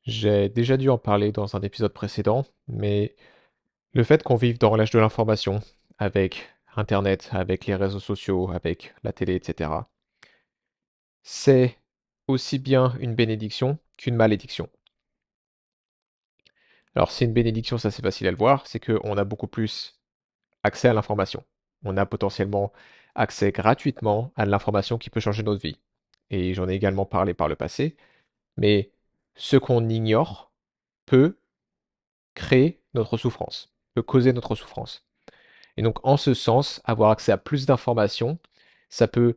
J'ai déjà dû en parler dans un épisode précédent, mais le fait qu'on vive dans l'âge de l'information, avec Internet, avec les réseaux sociaux, avec la télé, etc., c'est aussi bien une bénédiction qu'une malédiction. Alors, c'est une bénédiction, ça c'est facile à le voir, c'est qu'on a beaucoup plus accès à l'information. On a potentiellement accès gratuitement à l'information qui peut changer notre vie. Et j'en ai également parlé par le passé, mais ce qu'on ignore peut créer notre souffrance, peut causer notre souffrance. Et donc, en ce sens, avoir accès à plus d'informations, ça peut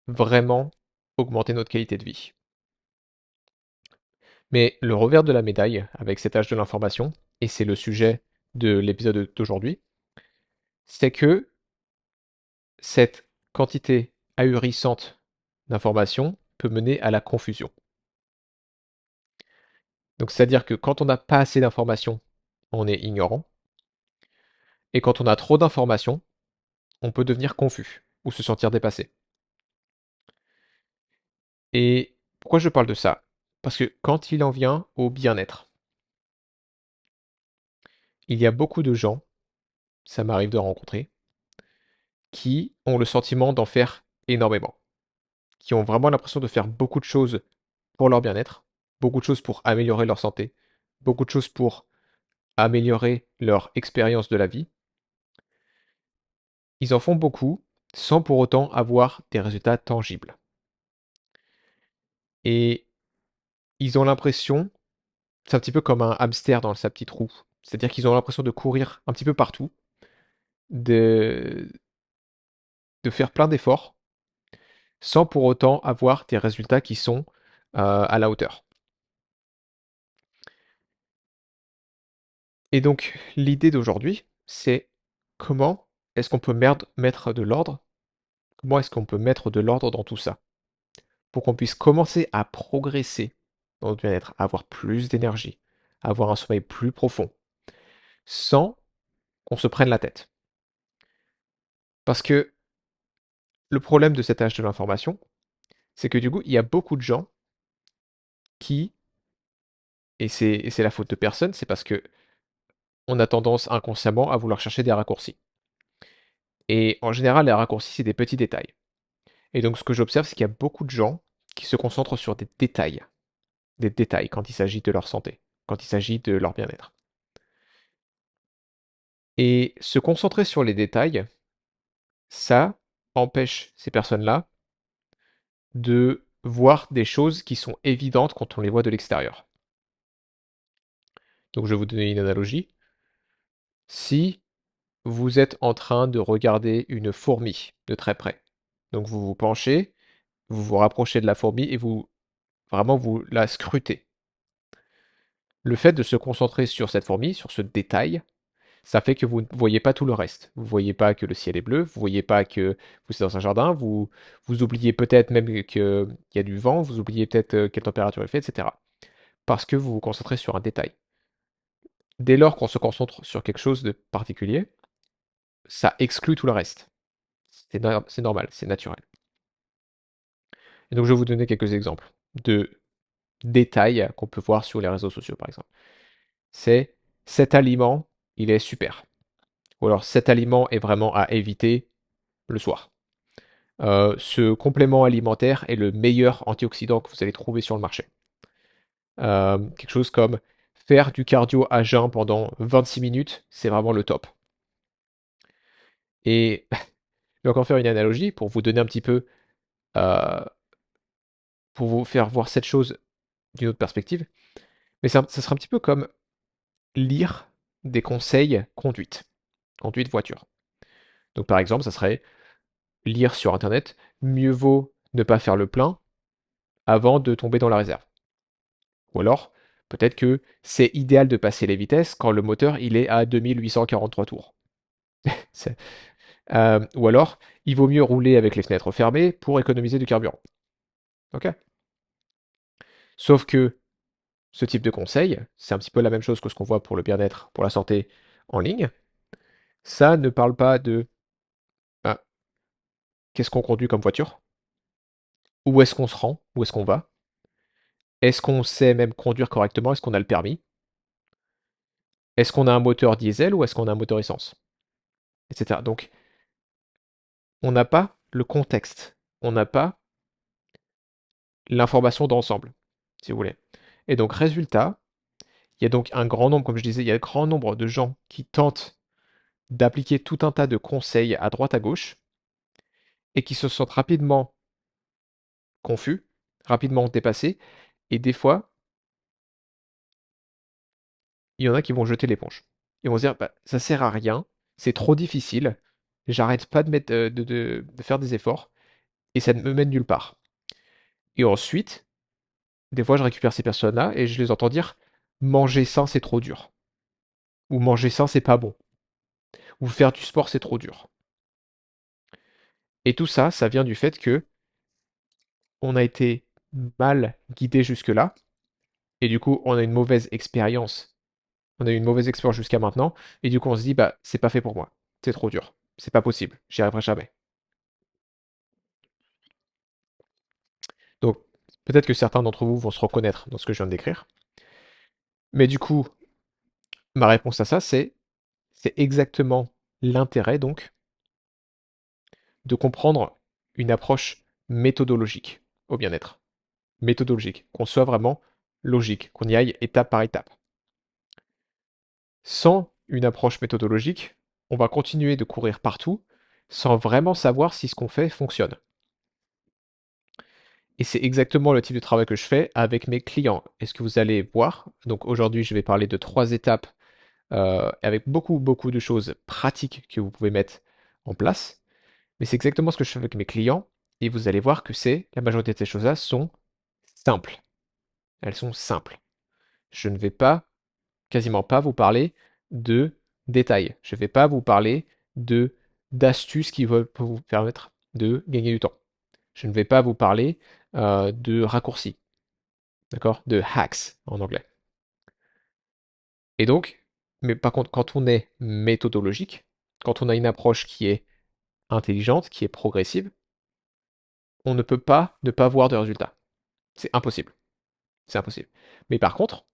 vraiment augmenter notre qualité de vie. Mais le revers de la médaille avec cet âge de l'information, et c'est le sujet de l'épisode d'aujourd'hui, c'est que cette quantité ahurissante d'informations peut mener à la confusion. Donc, c'est-à-dire que quand on n'a pas assez d'informations, on est ignorant, et quand on a trop d'informations, on peut devenir confus ou se sentir dépassé. Et pourquoi je parle de ça? Parce que quand il en vient au bien-être, il y a beaucoup de gens, ça m'arrive de rencontrer, qui ont le sentiment d'en faire énormément, qui ont vraiment l'impression de faire beaucoup de choses pour leur bien-être, beaucoup de choses pour améliorer leur santé, beaucoup de choses pour améliorer leur expérience de la vie. Ils en font beaucoup sans pour autant avoir des résultats tangibles. Et ils ont l'impression, c'est un petit peu comme un hamster dans sa petite roue, c'est-à-dire qu'ils ont l'impression de courir un petit peu partout, de, de faire plein d'efforts, sans pour autant avoir des résultats qui sont à la hauteur. Et donc, l'idée d'aujourd'hui, c'est comment est-ce qu'on peut mettre de l'ordre, comment est-ce qu'on peut mettre de l'ordre dans tout ça, pour qu'on puisse commencer à progresser dans notre bien-être, avoir plus d'énergie, avoir un sommeil plus profond, sans qu'on se prenne la tête. Parce que le problème de cet âge de l'information, c'est que du coup, il y a beaucoup de gens qui, et c'est la faute de personne, c'est parce que on a tendance inconsciemment à vouloir chercher des raccourcis. Et en général, les raccourcis, c'est des petits détails. Et donc, ce que j'observe, c'est qu'il y a beaucoup de gens qui se concentrent sur des détails quand il s'agit de leur santé, quand il s'agit de leur bien-être. Et se concentrer sur les détails, ça empêche ces personnes-là de voir des choses qui sont évidentes quand on les voit de l'extérieur. Donc, je vais vous donner une analogie. Si vous êtes en train de regarder une fourmi de très près, donc vous vous penchez, vous vous rapprochez de la fourmi et vous la scrutez. Le fait de se concentrer sur cette fourmi, sur ce détail, ça fait que vous ne voyez pas tout le reste. Vous ne voyez pas que le ciel est bleu, vous ne voyez pas que vous êtes dans un jardin, vous oubliez peut-être même qu'il y a du vent, vous oubliez peut-être quelle température il fait, etc. Parce que vous vous concentrez sur un détail. Dès lors qu'on se concentre sur quelque chose de particulier, ça exclut tout le reste. C'est normal, c'est naturel. Et donc je vais vous donner quelques exemples de détails qu'on peut voir sur les réseaux sociaux, par exemple. C'est cet aliment, il est super. Ou alors cet aliment est vraiment à éviter le soir. Ce complément alimentaire est le meilleur antioxydant que vous allez trouver sur le marché. Quelque chose comme faire du cardio à jeun pendant 26 minutes, c'est vraiment le top. Et je vais encore faire une analogie pour vous donner un petit peu, euh, pour vous faire voir cette chose d'une autre perspective. Mais ça sera un petit peu comme lire des conseils conduite voiture. Donc par exemple, ça serait lire sur Internet, mieux vaut ne pas faire le plein avant de tomber dans la réserve. Ou alors, peut-être que c'est idéal de passer les vitesses quand le moteur il est à 2843 tours. Ou alors, il vaut mieux rouler avec les fenêtres fermées pour économiser du carburant. Ok? Sauf que ce type de conseil, c'est un petit peu la même chose que ce qu'on voit pour le bien-être, pour la santé en ligne. Ça ne parle pas de ah, qu'est-ce qu'on conduit comme voiture, où est-ce qu'on se rend, où est-ce qu'on va, Est-ce qu'on sait même conduire correctement? Est-ce qu'on a le permis? Est-ce qu'on a un moteur diesel ou est-ce qu'on a un moteur essence? Etc. Donc, on n'a pas le contexte. On n'a pas l'information d'ensemble, si vous voulez. Et donc, résultat, il y a donc un grand nombre, comme je disais, il y a un grand nombre de gens qui tentent d'appliquer tout un tas de conseils à droite à gauche et qui se sentent rapidement confus, rapidement dépassés, et des fois, il y en a qui vont jeter l'éponge. Ils vont se dire, bah, ça sert à rien, c'est trop difficile, j'arrête pas de, mettre, de faire des efforts, et ça ne me mène nulle part. Et ensuite, des fois, je récupère ces personnes-là et je les entends dire, manger sain, c'est trop dur. Ou manger sain, c'est pas bon. Ou faire du sport, c'est trop dur. Et tout ça, ça vient du fait que on a été mal guidé jusque-là, et du coup, on a une mauvaise expérience. On a eu une mauvaise expérience jusqu'à maintenant, et du coup, on se dit, bah, c'est pas fait pour moi. C'est trop dur. C'est pas possible. J'y arriverai jamais. Donc, peut-être que certains d'entre vous vont se reconnaître dans ce que je viens de décrire. Mais du coup, ma réponse à ça, c'est exactement l'intérêt, donc, de comprendre une approche méthodologique au bien-être. Méthodologique. Qu'on soit vraiment logique. Qu'on y aille étape par étape. Sans une approche méthodologique, on va continuer de courir partout sans vraiment savoir si ce qu'on fait fonctionne. Et c'est exactement le type de travail que je fais avec mes clients. Et ce que vous allez voir, donc aujourd'hui je vais parler de 3 étapes avec beaucoup, beaucoup de choses pratiques que vous pouvez mettre en place. Mais c'est exactement ce que je fais avec mes clients. Et vous allez voir que la majorité de ces choses-là sont simples. Elles sont simples. Je ne vais pas, quasiment pas vous parler de détails. Je ne vais pas vous parler de d'astuces qui peuvent vous permettre de gagner du temps. Je ne vais pas vous parler de raccourcis, d'accord? De hacks en anglais. Et donc, mais par contre, quand on est méthodologique, quand on a une approche qui est intelligente, qui est progressive, on ne peut pas ne pas voir de résultats. C'est impossible. C'est impossible. Mais par contre,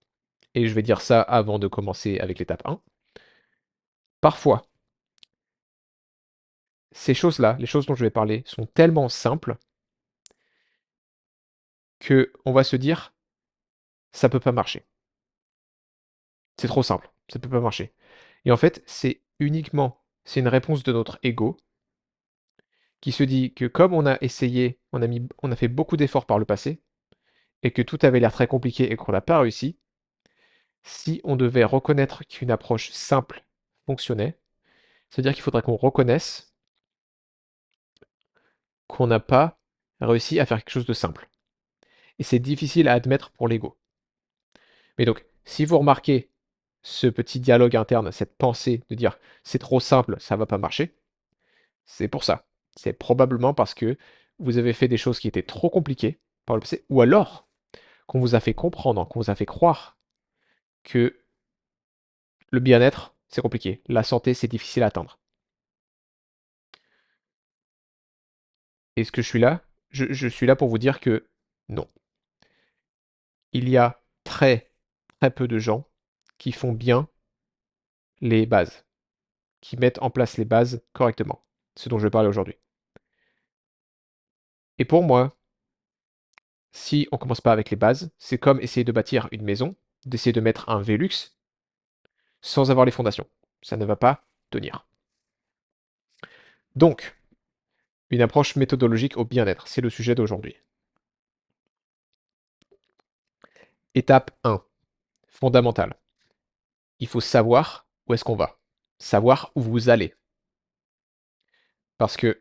et je vais dire ça avant de commencer avec l'étape 1, parfois, ces choses-là, les choses dont je vais parler, sont tellement simples que on va se dire, ça peut pas marcher. C'est trop simple, ça peut pas marcher. Et en fait, c'est une réponse de notre ego qui se dit que comme on a essayé, on a fait beaucoup d'efforts par le passé, et que tout avait l'air très compliqué et qu'on n'a pas réussi, si on devait reconnaître qu'une approche simple fonctionnait, c'est-à-dire qu'il faudrait qu'on reconnaisse qu'on n'a pas réussi à faire quelque chose de simple. Et c'est difficile à admettre pour l'ego. Mais donc, si vous remarquez ce petit dialogue interne, cette pensée de dire c'est trop simple, ça va pas marcher, c'est pour ça. C'est probablement parce que vous avez fait des choses qui étaient trop compliquées par le passé, ou alors qu'on vous a fait comprendre, qu'on vous a fait croire que le bien-être, c'est compliqué, la santé, c'est difficile à atteindre. Est-ce que je suis là? Je suis là pour vous dire que non. Il y a très, très peu de gens qui font bien les bases, qui mettent en place les bases correctement, ce dont je vais parler aujourd'hui. Et pour moi, si on commence pas avec les bases, c'est comme essayer de bâtir une maison, d'essayer de mettre un Velux sans avoir les fondations. Ça ne va pas tenir. Donc, une approche méthodologique au bien-être, c'est le sujet d'aujourd'hui. Étape 1, fondamentale. Il faut savoir où est-ce qu'on va, savoir où vous allez. Parce que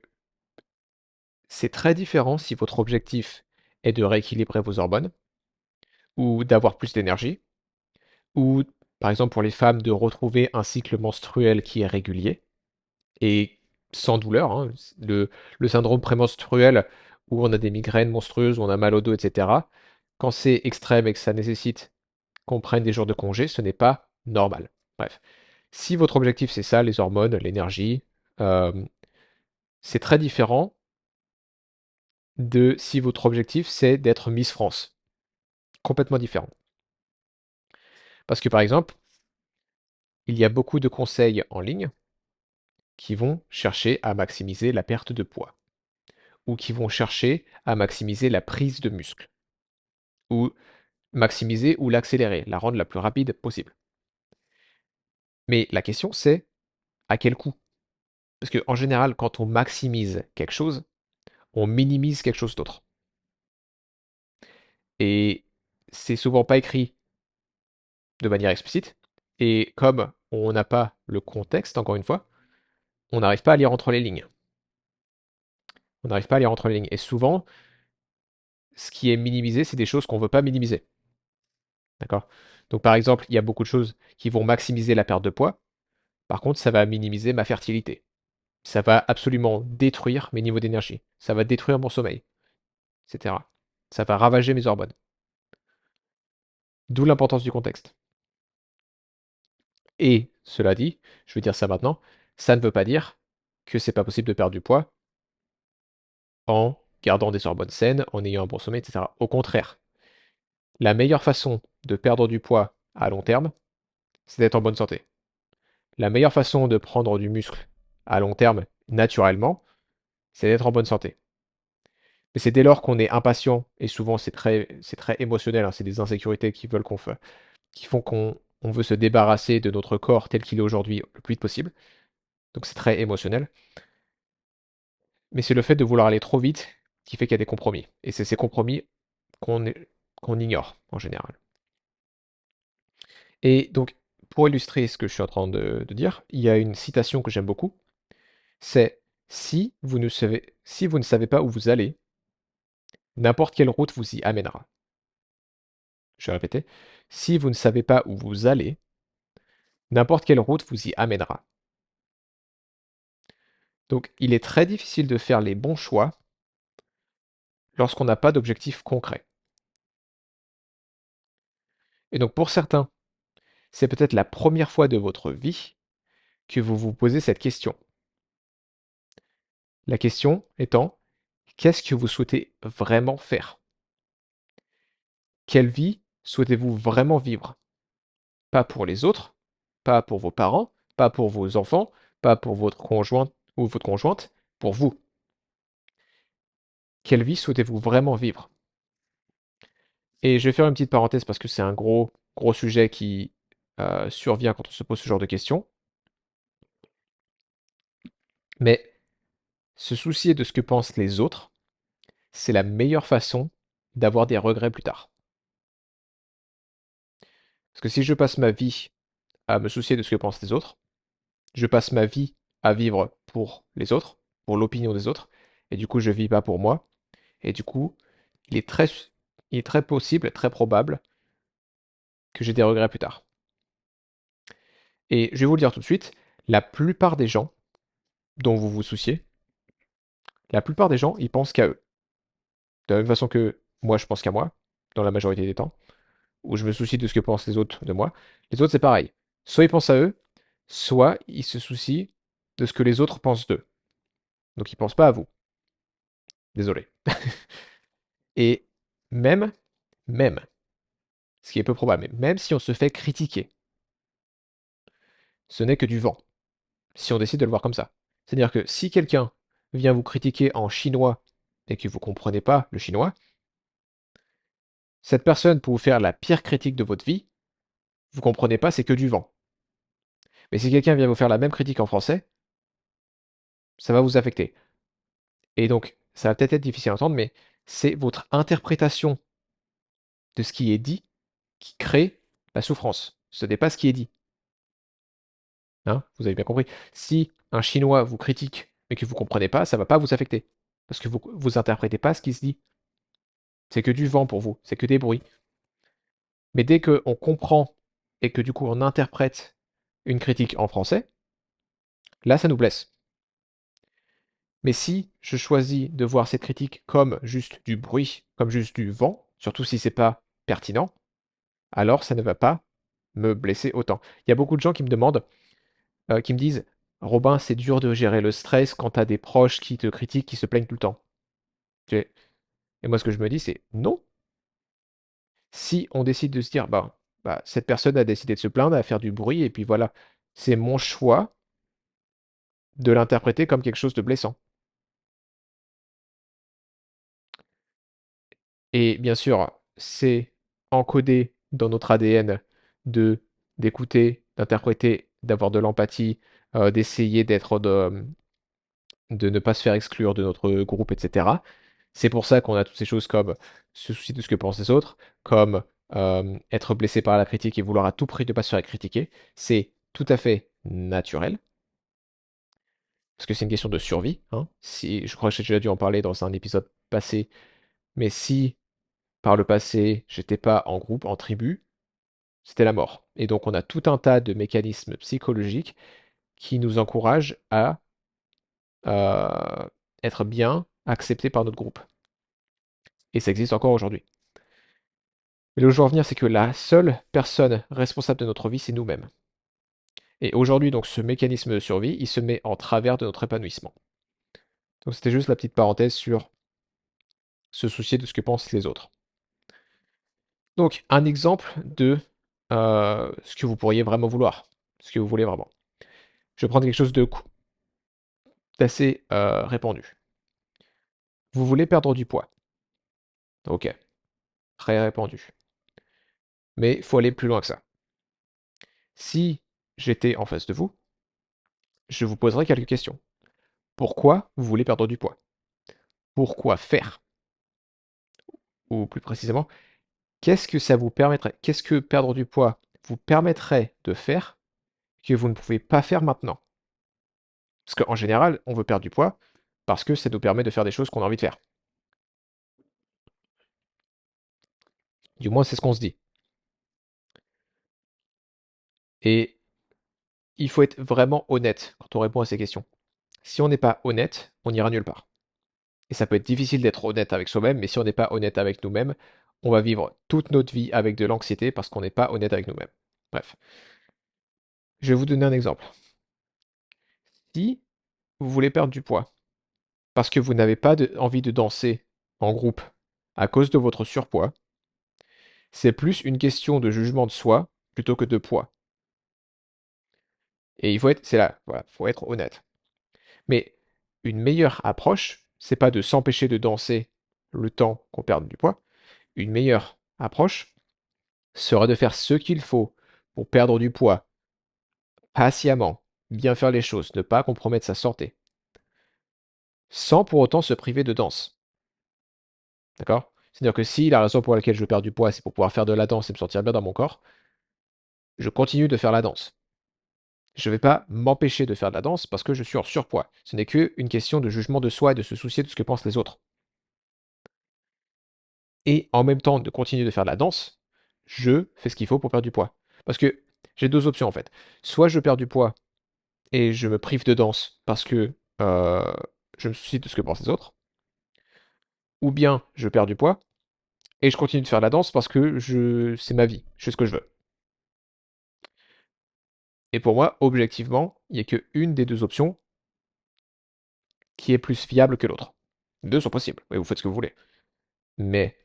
c'est très différent si votre objectif est de rééquilibrer vos hormones, ou d'avoir plus d'énergie, ou par exemple pour les femmes de retrouver un cycle menstruel qui est régulier et sans douleur, hein. Le syndrome prémenstruel où on a des migraines monstrueuses, où on a mal au dos, etc. Quand c'est extrême et que ça nécessite qu'on prenne des jours de congé, ce n'est pas normal. Bref, si votre objectif c'est ça, les hormones, l'énergie, euh, c'est très différent de si votre objectif c'est d'être Miss France. Complètement différent. Parce que par exemple, il y a beaucoup de conseils en ligne qui vont chercher à maximiser la perte de poids, ou qui vont chercher à maximiser la prise de muscle, ou maximiser ou l'accélérer, la rendre la plus rapide possible. Mais la question c'est à quel coût? Parce qu'en général, quand on maximise quelque chose, on minimise quelque chose d'autre. Et c'est souvent pas écrit de manière explicite. Et comme on n'a pas le contexte, encore une fois, on n'arrive pas à lire entre les lignes. On n'arrive pas à lire entre les lignes. Et souvent, ce qui est minimisé, c'est des choses qu'on ne veut pas minimiser. D'accord? Donc par exemple, il y a beaucoup de choses qui vont maximiser la perte de poids. Par contre, ça va minimiser ma fertilité. Ça va absolument détruire mes niveaux d'énergie. Ça va détruire mon sommeil, etc. Ça va ravager mes hormones. D'où l'importance du contexte. Et cela dit, je veux dire ça maintenant, ça ne veut pas dire que c'est pas possible de perdre du poids en gardant des hormones saines, en ayant un bon sommeil, etc. Au contraire, la meilleure façon de perdre du poids à long terme, c'est d'être en bonne santé. La meilleure façon de prendre du muscle à long terme, naturellement, c'est d'être en bonne santé. Mais c'est dès lors qu'on est impatient, et souvent c'est très émotionnel, hein, c'est des insécurités qui font qu'on veut se débarrasser de notre corps tel qu'il est aujourd'hui le plus vite possible. Donc c'est très émotionnel. Mais c'est le fait de vouloir aller trop vite qui fait qu'il y a des compromis. Et c'est ces compromis qu'on qu'on ignore en général. Et donc, pour illustrer ce que je suis en train de dire, il y a une citation que j'aime beaucoup. C'est si vous ne savez pas où vous allez, n'importe quelle route vous y amènera. Je vais répéter. Si vous ne savez pas où vous allez, n'importe quelle route vous y amènera. Donc, il est très difficile de faire les bons choix lorsqu'on n'a pas d'objectif concret. Et donc, pour certains, c'est peut-être la première fois de votre vie que vous vous posez cette question. La question étant, qu'est-ce que vous souhaitez vraiment faire? Quelle vie souhaitez-vous vraiment vivre? Pas pour les autres, pas pour vos parents, pas pour vos enfants, pas pour votre conjoint ou votre conjointe, pour vous. Quelle vie souhaitez-vous vraiment vivre? Et je vais faire une petite parenthèse parce que c'est un gros, gros sujet qui survient quand on se pose ce genre de questions. Mais se soucier de ce que pensent les autres, c'est la meilleure façon d'avoir des regrets plus tard. Parce que si je passe ma vie à me soucier de ce que pensent les autres, je passe ma vie à vivre pour les autres, pour l'opinion des autres, et du coup je vis pas pour moi, et du coup il est très, il est très possible, très probable que j'ai des regrets plus tard. Et je vais vous le dire tout de suite, la plupart des gens dont vous vous souciez, la plupart des gens, ils pensent qu'à eux. De la même façon que moi je pense qu'à moi, dans la majorité des temps, où je me soucie de ce que pensent les autres de moi. Les autres c'est pareil. Soit ils pensent à eux, soit ils se soucient de ce que les autres pensent d'eux. Donc ils pensent pas à vous. Désolé. Et même, même, ce qui est peu probable, mais même si on se fait critiquer, ce n'est que du vent, si on décide de le voir comme ça. C'est-à-dire que si quelqu'un vient vous critiquer en chinois et que vous ne comprenez pas le chinois, cette personne peut vous faire la pire critique de votre vie, vous ne comprenez pas, c'est que du vent. Mais si quelqu'un vient vous faire la même critique en français, ça va vous affecter. Et donc, ça va peut-être être difficile à entendre, mais c'est votre interprétation de ce qui est dit qui crée la souffrance. Ce n'est pas ce qui est dit. Hein, vous avez bien compris. Si un Chinois vous critique mais que vous ne comprenez pas, ça ne va pas vous affecter. Parce que vous interprétez pas ce qui se dit. C'est que du vent pour vous, c'est que des bruits. Mais dès qu'on comprend et que du coup on interprète une critique en français, là ça nous blesse. Mais si je choisis de voir cette critique comme juste du bruit, comme juste du vent, surtout si c'est pas pertinent, alors ça ne va pas me blesser autant. Il y a beaucoup de gens qui me demandent, qui me disent, Robin, c'est dur de gérer le stress quand tu as des proches qui te critiquent, qui se plaignent tout le temps. Et moi, ce que je me dis, c'est non. Si on décide de se dire: «Bah, cette personne a décidé de se plaindre, à faire du bruit et puis voilà, c'est mon choix de l'interpréter comme quelque chose de blessant». Et bien sûr, c'est encodé dans notre ADN de d'écouter, d'interpréter, d'avoir de l'empathie, d'essayer de ne pas se faire exclure de notre groupe, et cetera. C'est pour ça qu'on a toutes ces choses comme se soucier de ce que pensent les autres, comme être blessé par la critique et vouloir à tout prix ne pas se faire critiquer. C'est tout à fait naturel, parce que c'est une question de survie, hein. Si, je crois que j'ai déjà dû en parler dans un épisode passé, mais si par le passé j'étais pas en groupe, en tribu, c'était la mort. Et donc on a tout un tas de mécanismes psychologiques qui nous encouragent à être bien acceptés par notre groupe. Et ça existe encore aujourd'hui. Mais là où je veux en venir, c'est que la seule personne responsable de notre vie, c'est nous-mêmes. Et aujourd'hui, donc, ce mécanisme de survie, il se met en travers de notre épanouissement. Donc, c'était juste la petite parenthèse sur se soucier de ce que pensent les autres. Donc, un exemple de ce que vous pourriez vraiment vouloir, ce que vous voulez vraiment. Je vais prendre quelque chose d'assez répandu. Vous voulez perdre du poids. Ok, très répandu. Mais il faut aller plus loin que ça. Si j'étais en face de vous, je vous poserais quelques questions. Pourquoi vous voulez perdre du poids? Pourquoi faire? Ou plus précisément, qu'est-ce que ça vous permettrait? Qu'est-ce que perdre du poids vous permettrait de faire que vous ne pouvez pas faire maintenant? Parce qu'en général, on veut perdre du poids parce que ça nous permet de faire des choses qu'on a envie de faire. Du moins, c'est ce qu'on se dit. Et il faut être vraiment honnête quand on répond à ces questions. Si on n'est pas honnête, on n'ira nulle part. Et ça peut être difficile d'être honnête avec soi-même, mais si on n'est pas honnête avec nous-mêmes, on va vivre toute notre vie avec de l'anxiété parce qu'on n'est pas honnête avec nous-mêmes. Bref, je vais vous donner un exemple. Si vous voulez perdre du poids parce que vous n'avez pas envie de danser en groupe à cause de votre surpoids, c'est plus une question de jugement de soi plutôt que de poids. Et il faut être, c'est là, voilà, faut être honnête. Mais une meilleure approche, c'est pas de s'empêcher de danser le temps qu'on perde du poids. Une meilleure approche serait de faire ce qu'il faut pour perdre du poids patiemment, bien faire les choses, ne pas compromettre sa santé, sans pour autant se priver de danse. D'accord? C'est-à-dire que si la raison pour laquelle je perds du poids, c'est pour pouvoir faire de la danse et me sentir bien dans mon corps, je continue de faire la danse. Je ne vais pas m'empêcher de faire de la danse parce que je suis en surpoids. Ce n'est qu'une question de jugement de soi et de se soucier de ce que pensent les autres. Et en même temps de continuer de faire de la danse, je fais ce qu'il faut pour perdre du poids. Parce que j'ai deux options en fait. Soit je perds du poids et je me prive de danse parce que je me soucie de ce que pensent les autres, ou bien je perds du poids et je continue de faire de la danse parce que c'est ma vie, je fais ce que je veux. Et pour moi, objectivement, il n'y a qu'une des deux options qui est plus fiable que l'autre. Les deux sont possibles, et vous faites ce que vous voulez. Mais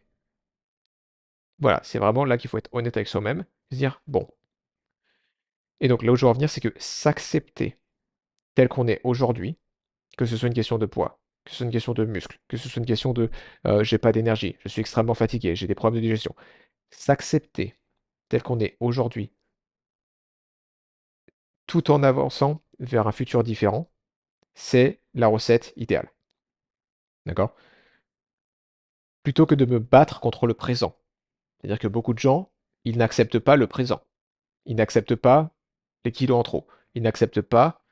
voilà, c'est vraiment là qu'il faut être honnête avec soi-même, se dire, bon. Et donc là où je veux en venir, c'est que s'accepter tel qu'on est aujourd'hui, que ce soit une question de poids, que ce soit une question de muscle, que ce soit une question de j'ai pas d'énergie, je suis extrêmement fatigué, j'ai des problèmes de digestion. S'accepter tel qu'on est aujourd'hui, tout en avançant vers un futur différent, c'est la recette idéale. D'accord? Plutôt que de me battre contre le présent. C'est-à-dire que beaucoup de gens, ils n'acceptent pas le présent. Ils n'acceptent pas les kilos en trop. Ils n'acceptent pas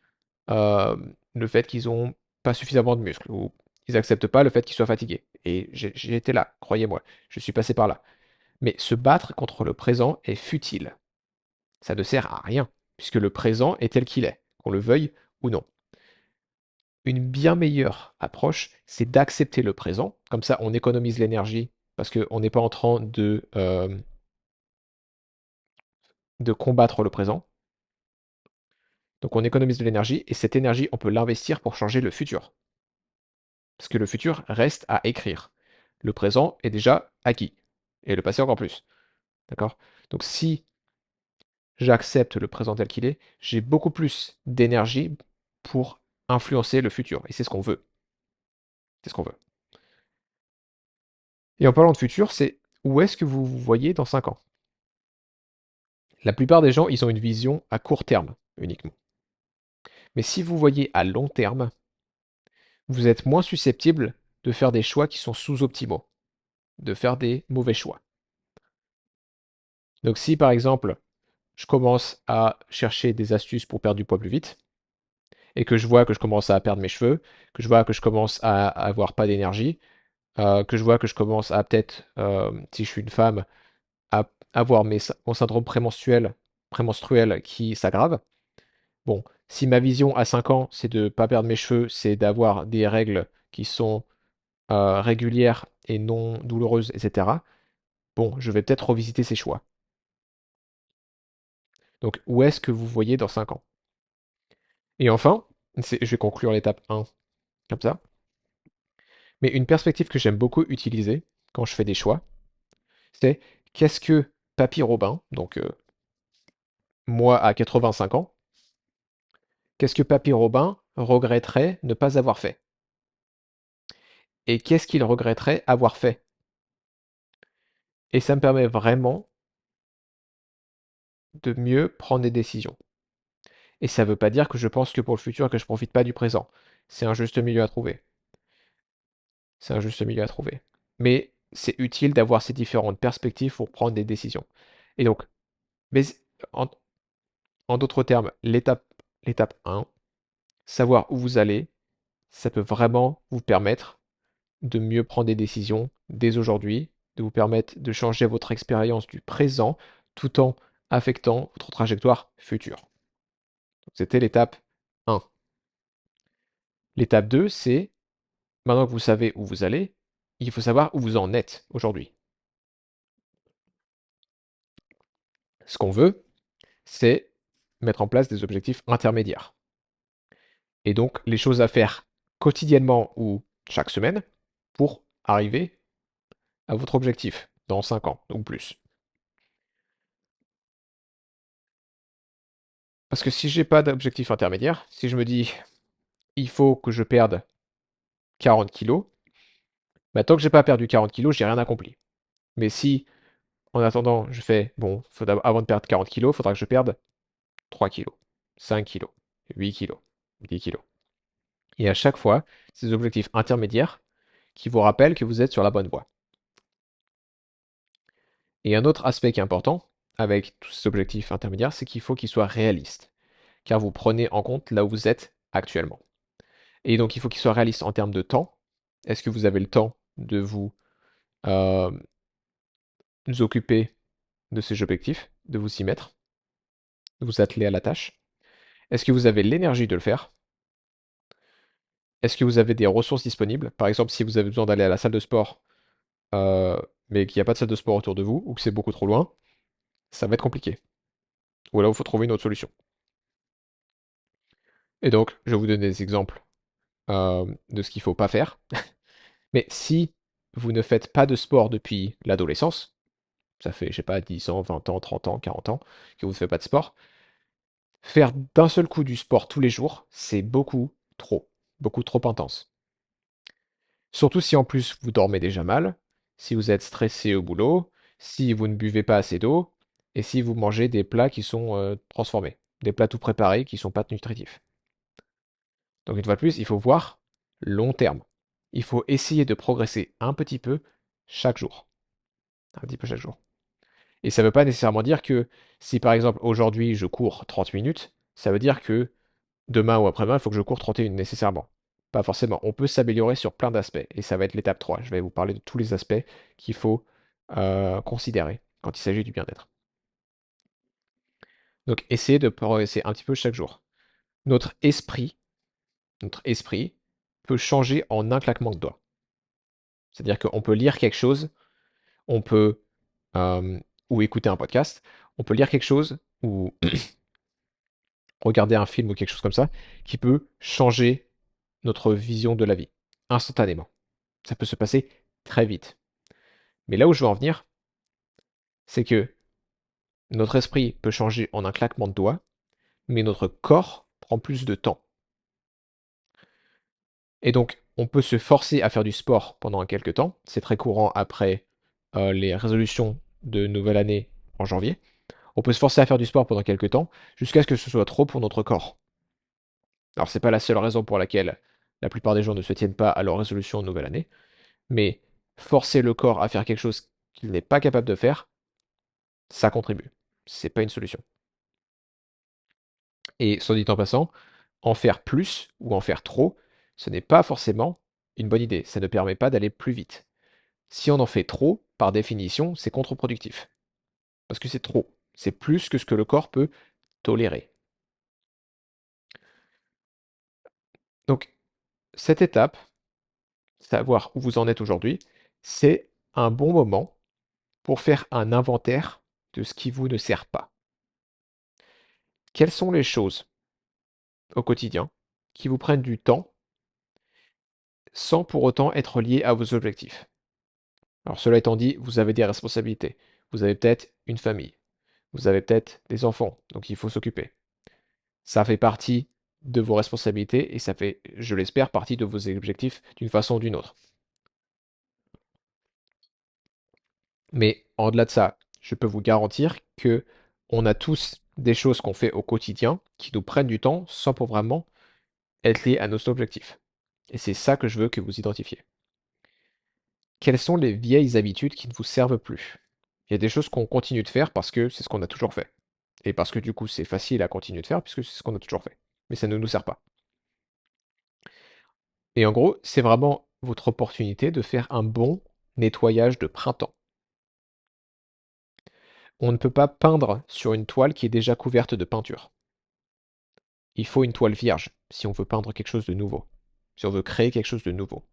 le fait qu'ils ont pas suffisamment de muscles. Ou ils n'acceptent pas le fait qu'ils soient fatigués. Et j'ai été là, croyez-moi. Je suis passé par là. Mais se battre contre le présent est futile. Ça ne sert à rien, puisque le présent est tel qu'il est, qu'on le veuille ou non. Une bien meilleure approche, c'est d'accepter le présent. Comme ça, on économise l'énergie, parce qu'on n'est pas en train de combattre le présent. Donc on économise de l'énergie, et cette énergie, on peut l'investir pour changer le futur. Parce que le futur reste à écrire. Le présent est déjà acquis. Et le passé encore plus. D'accord? Donc si j'accepte le présent tel qu'il est, j'ai beaucoup plus d'énergie pour influencer le futur. Et c'est ce qu'on veut. C'est ce qu'on veut. Et en parlant de futur, c'est où est-ce que vous vous voyez dans 5 ans? La plupart des gens, ils ont une vision à court terme uniquement. Mais si vous voyez à long terme, vous êtes moins susceptible de faire des choix qui sont sous-optimaux, de faire des mauvais choix. Donc si par exemple, je commence à chercher des astuces pour perdre du poids plus vite, et que je vois que je commence à perdre mes cheveux, que je vois que je commence à avoir pas d'énergie, que je vois que je commence à peut-être, si je suis une femme, à avoir mon syndrome prémenstruel qui s'aggrave. Bon, si ma vision à 5 ans, c'est de pas perdre mes cheveux, c'est d'avoir des règles qui sont régulières et non douloureuses, etc. Bon, je vais peut-être revisiter ces choix. Donc, où est-ce que vous voyez dans 5 ans? Et enfin, je vais conclure l'étape 1 comme ça. Mais une perspective que j'aime beaucoup utiliser quand je fais des choix, c'est qu'est-ce que Papy Robin, donc moi à 85 ans, qu'est-ce que Papy Robin regretterait ne pas avoir fait? Et qu'est-ce qu'il regretterait avoir fait? Et ça me permet vraiment de mieux prendre des décisions. Et ça ne veut pas dire que je pense que pour le futur et que je profite pas du présent. C'est un juste milieu à trouver. C'est un juste milieu à trouver. Mais c'est utile d'avoir ces différentes perspectives pour prendre des décisions. Et donc, mais en, en d'autres termes, l'étape 1, savoir où vous allez, ça peut vraiment vous permettre de mieux prendre des décisions dès aujourd'hui, de vous permettre de changer votre expérience du présent tout en affectant votre trajectoire future. C'était l'étape 1. L'étape 2, c'est maintenant que vous savez où vous allez, il faut savoir où vous en êtes aujourd'hui. Ce qu'on veut, c'est mettre en place des objectifs intermédiaires. Et donc les choses à faire quotidiennement ou chaque semaine pour arriver à votre objectif dans 5 ans ou plus. Parce que si j'ai pas d'objectif intermédiaire, si je me dis il faut que je perde 40 kilos, bah, tant que j'ai pas perdu 40 kilos, j'ai rien accompli. Mais si en attendant je fais bon, avant de perdre 40 kilos, il faudra que je perde 3 kilos, 5 kilos, 8 kilos, 10 kilos. Et à chaque fois, ces objectifs intermédiaires qui vous rappellent que vous êtes sur la bonne voie. Et un autre aspect qui est important avec tous ces objectifs intermédiaires, c'est qu'il faut qu'ils soient réalistes, car vous prenez en compte là où vous êtes actuellement. Et donc il faut qu'ils soient réalistes en termes de temps. Est-ce que vous avez le temps de euh, vous occuper de ces objectifs, de vous y mettre, de vous atteler à la tâche? Est-ce que vous avez l'énergie de le faire? Est-ce que vous avez des ressources disponibles? Par exemple, si vous avez besoin d'aller à la salle de sport, euh, mais qu'il n'y a pas de salle de sport autour de vous, ou que c'est beaucoup trop loin, ça va être compliqué. Ou alors il faut trouver une autre solution. Et donc, je vais vous donner des exemples de ce qu'il ne faut pas faire. Mais si vous ne faites pas de sport depuis l'adolescence, ça fait, je sais pas, 10 ans, 20 ans, 30 ans, 40 ans que vous ne faites pas de sport, faire d'un seul coup du sport tous les jours, c'est beaucoup trop intense. Surtout si en plus vous dormez déjà mal, si vous êtes stressé au boulot, si vous ne buvez pas assez d'eau, et si vous mangez des plats qui sont transformés, des plats tout préparés qui ne sont pas nutritifs. Donc une fois de plus, il faut voir long terme. Il faut essayer de progresser un petit peu chaque jour. Un petit peu chaque jour. Et ça ne veut pas nécessairement dire que si par exemple aujourd'hui je cours 30 minutes, ça veut dire que demain ou après-demain, il faut que je cours 31 nécessairement. Pas forcément. On peut s'améliorer sur plein d'aspects. Et ça va être l'étape 3. Je vais vous parler de tous les aspects qu'il faut considérer quand il s'agit du bien-être. Donc essayez de progresser un petit peu chaque jour. Notre esprit, notre esprit peut changer en un claquement de doigts. C'est-à-dire qu'on peut lire quelque chose, on peut euh, ou écouter un podcast, on peut lire quelque chose ou regarder un film ou quelque chose comme ça qui peut changer notre vision de la vie instantanément. Ça peut se passer très vite. Mais là où je veux en venir, c'est que Notre esprit peut changer en un claquement de doigts, mais notre corps prend plus de temps. Et donc, on peut se forcer à faire du sport pendant quelques temps. C'est très courant après les résolutions de nouvelle année en janvier. On peut se forcer à faire du sport pendant quelques temps, jusqu'à ce que ce soit trop pour notre corps. Alors, c'est pas la seule raison pour laquelle la plupart des gens ne se tiennent pas à leur résolution de nouvelle année, mais forcer le corps à faire quelque chose qu'il n'est pas capable de faire, ça contribue. C'est pas une solution. Et soit dit en passant, en faire plus ou en faire trop, ce n'est pas forcément une bonne idée. Ça ne permet pas d'aller plus vite. Si on en fait trop, par définition, c'est contre-productif. Parce que c'est trop. C'est plus que ce que le corps peut tolérer. Donc, cette étape, savoir où vous en êtes aujourd'hui, c'est un bon moment pour faire un inventaire de ce qui vous ne sert pas. Quelles sont les choses au quotidien qui vous prennent du temps sans pour autant être liées à vos objectifs? Alors cela étant dit, vous avez des responsabilités. Vous avez peut-être une famille. Vous avez peut-être des enfants, donc il faut s'occuper. Ça fait partie de vos responsabilités et ça fait, je l'espère, partie de vos objectifs d'une façon ou d'une autre. Mais en-delà de ça, je peux vous garantir que on a tous des choses qu'on fait au quotidien qui nous prennent du temps sans pour vraiment être liées à nos objectifs. Et c'est ça que je veux que vous identifiez. Quelles sont les vieilles habitudes qui ne vous servent plus? Il y a des choses qu'on continue de faire parce que c'est ce qu'on a toujours fait. Et parce que du coup, c'est facile à continuer de faire puisque c'est ce qu'on a toujours fait. Mais ça ne nous sert pas. Et en gros, c'est vraiment votre opportunité de faire un bon nettoyage de printemps. On ne peut pas peindre sur une toile qui est déjà couverte de peinture. Il faut une toile vierge si on veut peindre quelque chose de nouveau, si on veut créer quelque chose de nouveau.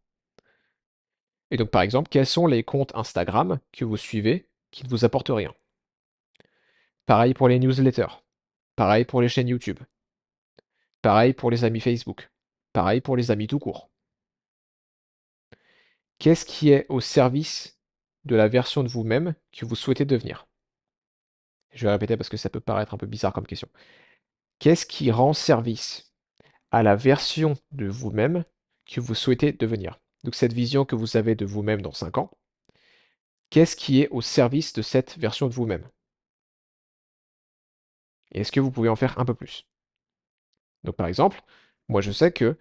Et donc par exemple, quels sont les comptes Instagram que vous suivez qui ne vous apportent rien? Pareil pour les newsletters, pareil pour les chaînes YouTube, pareil pour les amis Facebook, pareil pour les amis tout court. Qu'est-ce qui est au service de la version de vous-même que vous souhaitez devenir? Je vais répéter parce que ça peut paraître un peu bizarre comme question. Qu'est-ce qui rend service à la version de vous-même que vous souhaitez devenir? Donc cette vision que vous avez de vous-même dans 5 ans, qu'est-ce qui est au service de cette version de vous-même? Et est-ce que vous pouvez en faire un peu plus? Donc par exemple, moi je sais que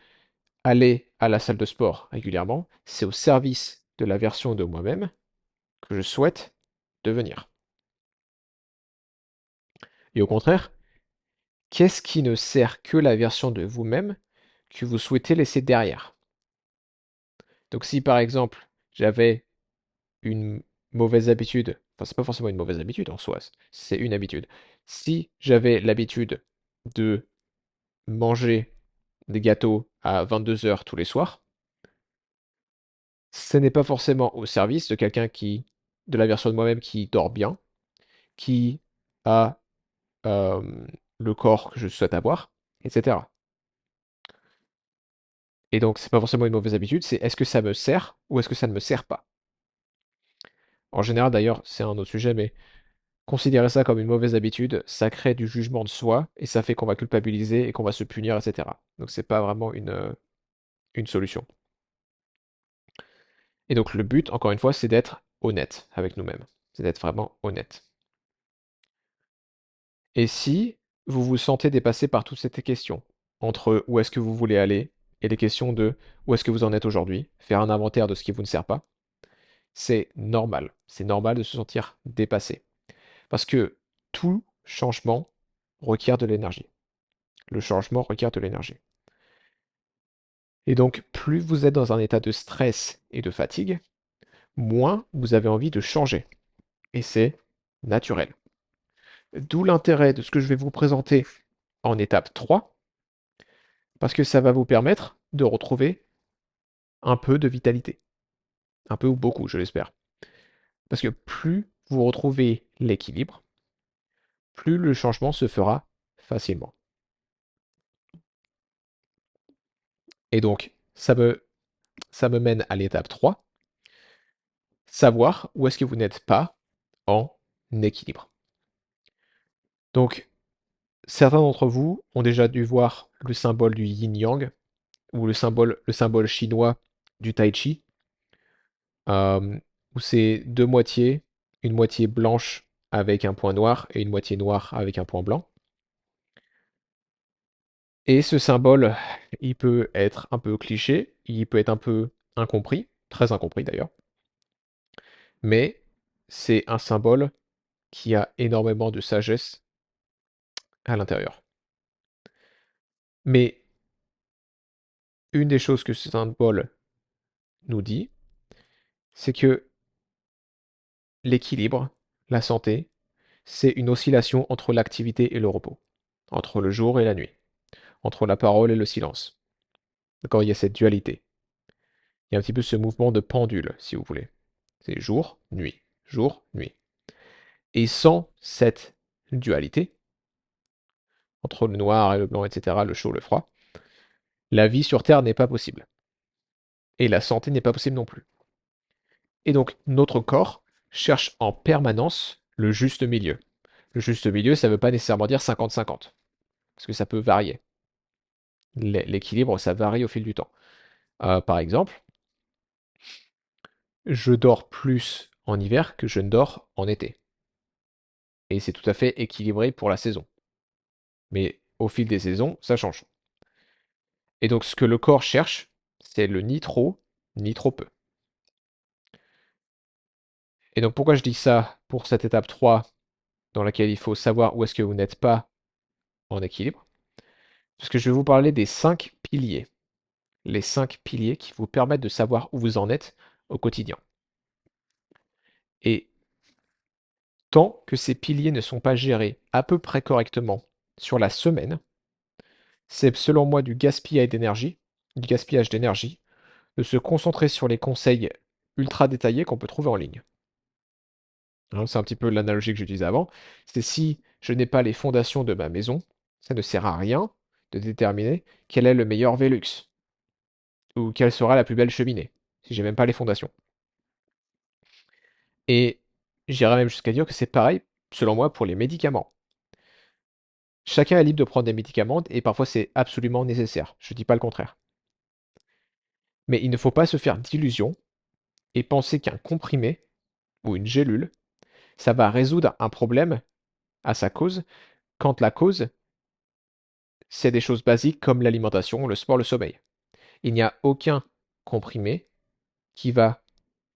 aller à la salle de sport régulièrement, c'est au service de la version de moi-même que je souhaite devenir. Et au contraire, qu'est-ce qui ne sert que la version de vous-même que vous souhaitez laisser derrière? Donc si par exemple j'avais une mauvaise habitude, enfin c'est pas forcément une mauvaise habitude en soi, c'est une habitude. Si j'avais l'habitude de manger des gâteaux à 22 heures tous les soirs, ce n'est pas forcément au service de quelqu'un de la version de moi-même qui dort bien, qui a le corps que je souhaite avoir, etc. Et donc c'est pas forcément une mauvaise habitude, c'est est-ce que ça me sert ou est-ce que ça ne me sert pas? En général d'ailleurs, c'est un autre sujet, mais considérer ça comme une mauvaise habitude, ça crée du jugement de soi et ça fait qu'on va culpabiliser et qu'on va se punir, etc. Donc c'est pas vraiment une solution. Et donc le but, encore une fois, c'est d'être honnête avec nous-mêmes. C'est d'être vraiment honnête. Et si vous vous sentez dépassé par toutes ces questions, entre où est-ce que vous voulez aller et les questions de où est-ce que vous en êtes aujourd'hui, faire un inventaire de ce qui vous ne sert pas, c'est normal. C'est normal de se sentir dépassé. Parce que tout changement requiert de l'énergie. Le changement requiert de l'énergie. Et donc, plus vous êtes dans un état de stress et de fatigue, moins vous avez envie de changer. Et c'est naturel. D'où l'intérêt de ce que je vais vous présenter en étape 3, parce que ça va vous permettre de retrouver un peu de vitalité. Un peu ou beaucoup, je l'espère. Parce que plus vous retrouvez l'équilibre, plus le changement se fera facilement. Et donc, ça me mène à l'étape 3, savoir où est-ce que vous n'êtes pas en équilibre. Donc, certains d'entre vous ont déjà dû voir le symbole du yin-yang ou le symbole chinois du tai chi, où c'est deux moitiés, une moitié blanche avec un point noir et une moitié noire avec un point blanc. Et ce symbole, il peut être un peu cliché, il peut être un peu incompris, très incompris d'ailleurs, mais c'est un symbole qui a énormément de sagesse à l'intérieur. Mais une des choses que ce symbole nous dit, c'est que l'équilibre, la santé, c'est une oscillation entre l'activité et le repos, entre le jour et la nuit, entre la parole et le silence. D'accord, il y a cette dualité. Il y a un petit peu ce mouvement de pendule, si vous voulez. C'est jour, nuit, jour, nuit. Et sans cette dualité, entre le noir et le blanc, etc., le chaud, le froid, la vie sur Terre n'est pas possible. Et la santé n'est pas possible non plus. Et donc, notre corps cherche en permanence le juste milieu. Le juste milieu, ça ne veut pas nécessairement dire 50-50, parce que ça peut varier. L'équilibre, ça varie au fil du temps. Par exemple, je dors plus en hiver que je ne dors en été. Et c'est tout à fait équilibré pour la saison. Mais au fil des saisons, ça change. Et donc, ce que le corps cherche, c'est le ni trop, ni trop peu. Et donc, pourquoi je dis ça pour cette étape 3, dans laquelle il faut savoir où est-ce que vous n'êtes pas en équilibre? Parce que je vais vous parler des 5 piliers. Les 5 piliers qui vous permettent de savoir où vous en êtes au quotidien. Et tant que ces piliers ne sont pas gérés à peu près correctement sur la semaine, c'est selon moi du gaspillage d'énergie, de se concentrer sur les conseils ultra détaillés qu'on peut trouver en ligne. Hein, c'est un petit peu l'analogie que j'utilisais avant. C'est si je n'ai pas les fondations de ma maison, ça ne sert à rien de déterminer quel est le meilleur Velux ou quelle sera la plus belle cheminée, si j'ai même pas les fondations. Et j'irais même jusqu'à dire que c'est pareil, selon moi, pour les médicaments. Chacun est libre de prendre des médicaments et parfois c'est absolument nécessaire. Je ne dis pas le contraire. Mais il ne faut pas se faire d'illusions et penser qu'un comprimé ou une gélule, ça va résoudre un problème à sa cause, quand la cause, c'est des choses basiques comme l'alimentation, le sport, le sommeil. Il n'y a aucun comprimé qui va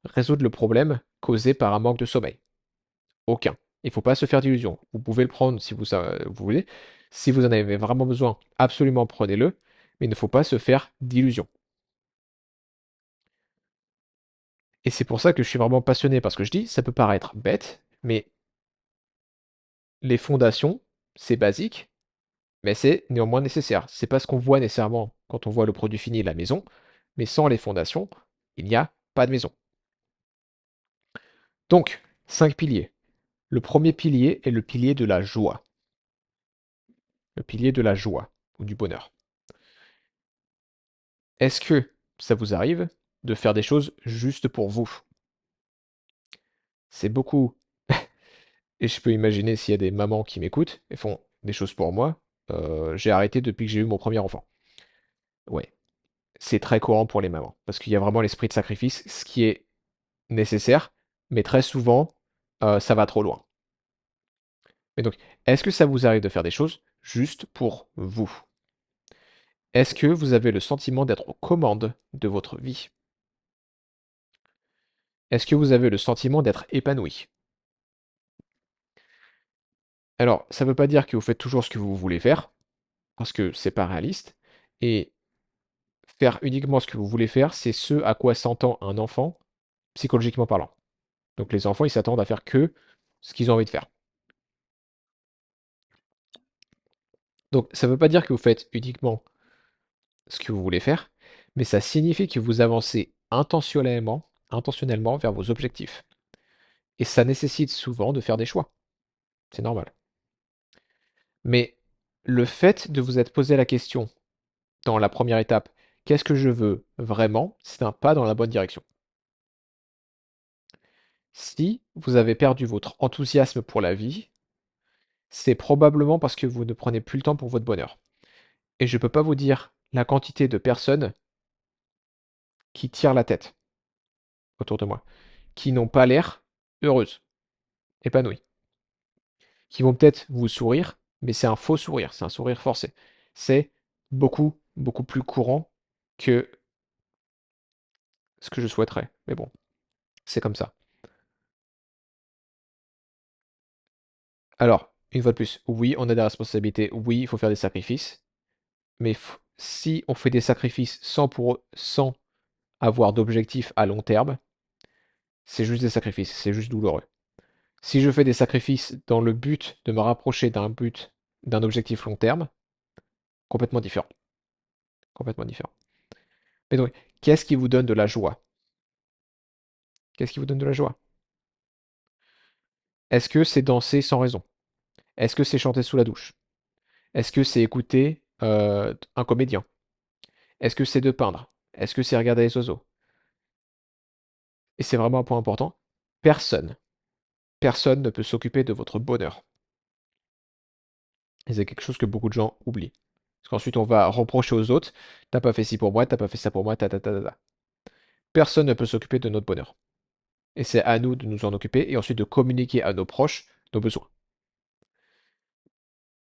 résoudre le problème causé par un manque de sommeil. Aucun. Il ne faut pas se faire d'illusions. Vous pouvez le prendre si vous voulez. Si vous en avez vraiment besoin, absolument prenez-le. Mais il ne faut pas se faire d'illusions. Et c'est pour ça que je suis vraiment passionné parce que je dis, ça peut paraître bête, mais les fondations, c'est basique, mais c'est néanmoins nécessaire. C'est pas ce qu'on voit nécessairement quand on voit le produit fini, la maison, mais sans les fondations, il n'y a pas de maison. Donc, 5 piliers. Le premier pilier est le pilier de la joie. Le pilier de la joie ou du bonheur. Est-ce que ça vous arrive de faire des choses juste pour vous? C'est beaucoup. Et je peux imaginer s'il y a des mamans qui m'écoutent et font des choses pour moi. J'ai arrêté depuis que j'ai eu mon premier enfant. Ouais, c'est très courant pour les mamans parce qu'il y a vraiment l'esprit de sacrifice, ce qui est nécessaire, mais très souvent, ça va trop loin. Mais donc, est-ce que ça vous arrive de faire des choses juste pour vous? Est-ce que vous avez le sentiment d'être aux commandes de votre vie? Est-ce que vous avez le sentiment d'être épanoui? Alors, ça ne veut pas dire que vous faites toujours ce que vous voulez faire, parce que c'est pas réaliste. Et faire uniquement ce que vous voulez faire, c'est ce à quoi s'entend un enfant, psychologiquement parlant. Donc les enfants, ils s'attendent à faire que ce qu'ils ont envie de faire. Donc ça ne veut pas dire que vous faites uniquement ce que vous voulez faire, mais ça signifie que vous avancez intentionnellement vers vos objectifs. Et ça nécessite souvent de faire des choix. C'est normal. Mais le fait de vous être posé la question dans la première étape, qu'est-ce que je veux vraiment, c'est un pas dans la bonne direction. Si vous avez perdu votre enthousiasme pour la vie, c'est probablement parce que vous ne prenez plus le temps pour votre bonheur. Et je peux pas vous dire la quantité de personnes qui tirent la tête autour de moi, qui n'ont pas l'air heureuses, épanouies, qui vont peut-être vous sourire, mais c'est un faux sourire, c'est un sourire forcé. C'est beaucoup, beaucoup plus courant que ce que je souhaiterais. Mais bon, c'est comme ça. Alors, une fois de plus, oui, on a des responsabilités, oui, il faut faire des sacrifices, mais si on fait des sacrifices sans avoir d'objectif à long terme, c'est juste des sacrifices, c'est juste douloureux. Si je fais des sacrifices dans le but de me rapprocher d'un objectif long terme, complètement différent. Complètement différent. Mais donc, qu'est-ce qui vous donne de la joie? Qu'est-ce qui vous donne de la joie? Est-ce que c'est danser sans raison? Est-ce que c'est chanter sous la douche? Est-ce que c'est écouter un comédien? Est-ce que c'est de peindre? Est-ce que c'est regarder les oiseaux? Et c'est vraiment un point important. Personne, personne ne peut s'occuper de votre bonheur. Et c'est quelque chose que beaucoup de gens oublient. Parce qu'ensuite, on va reprocher aux autres, t'as pas fait ci pour moi, t'as pas fait ça pour moi, ta ta ta ta ta. Personne ne peut s'occuper de notre bonheur. Et c'est à nous de nous en occuper et ensuite de communiquer à nos proches nos besoins.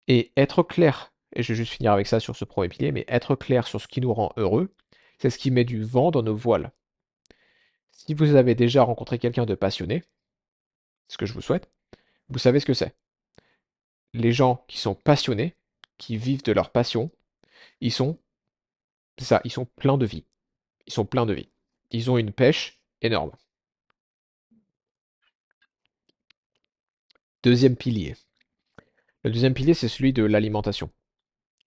Et être clair, et je vais juste finir avec ça sur ce premier pilier, mais être clair sur ce qui nous rend heureux, c'est ce qui met du vent dans nos voiles. Si vous avez déjà rencontré quelqu'un de passionné, ce que je vous souhaite, vous savez ce que c'est. Les gens qui sont passionnés, qui vivent de leur passion, ils sont, c'est ça, ils sont pleins de vie. Ils sont pleins de vie. Ils ont une pêche énorme. Deuxième pilier. Le deuxième pilier, c'est celui de l'alimentation.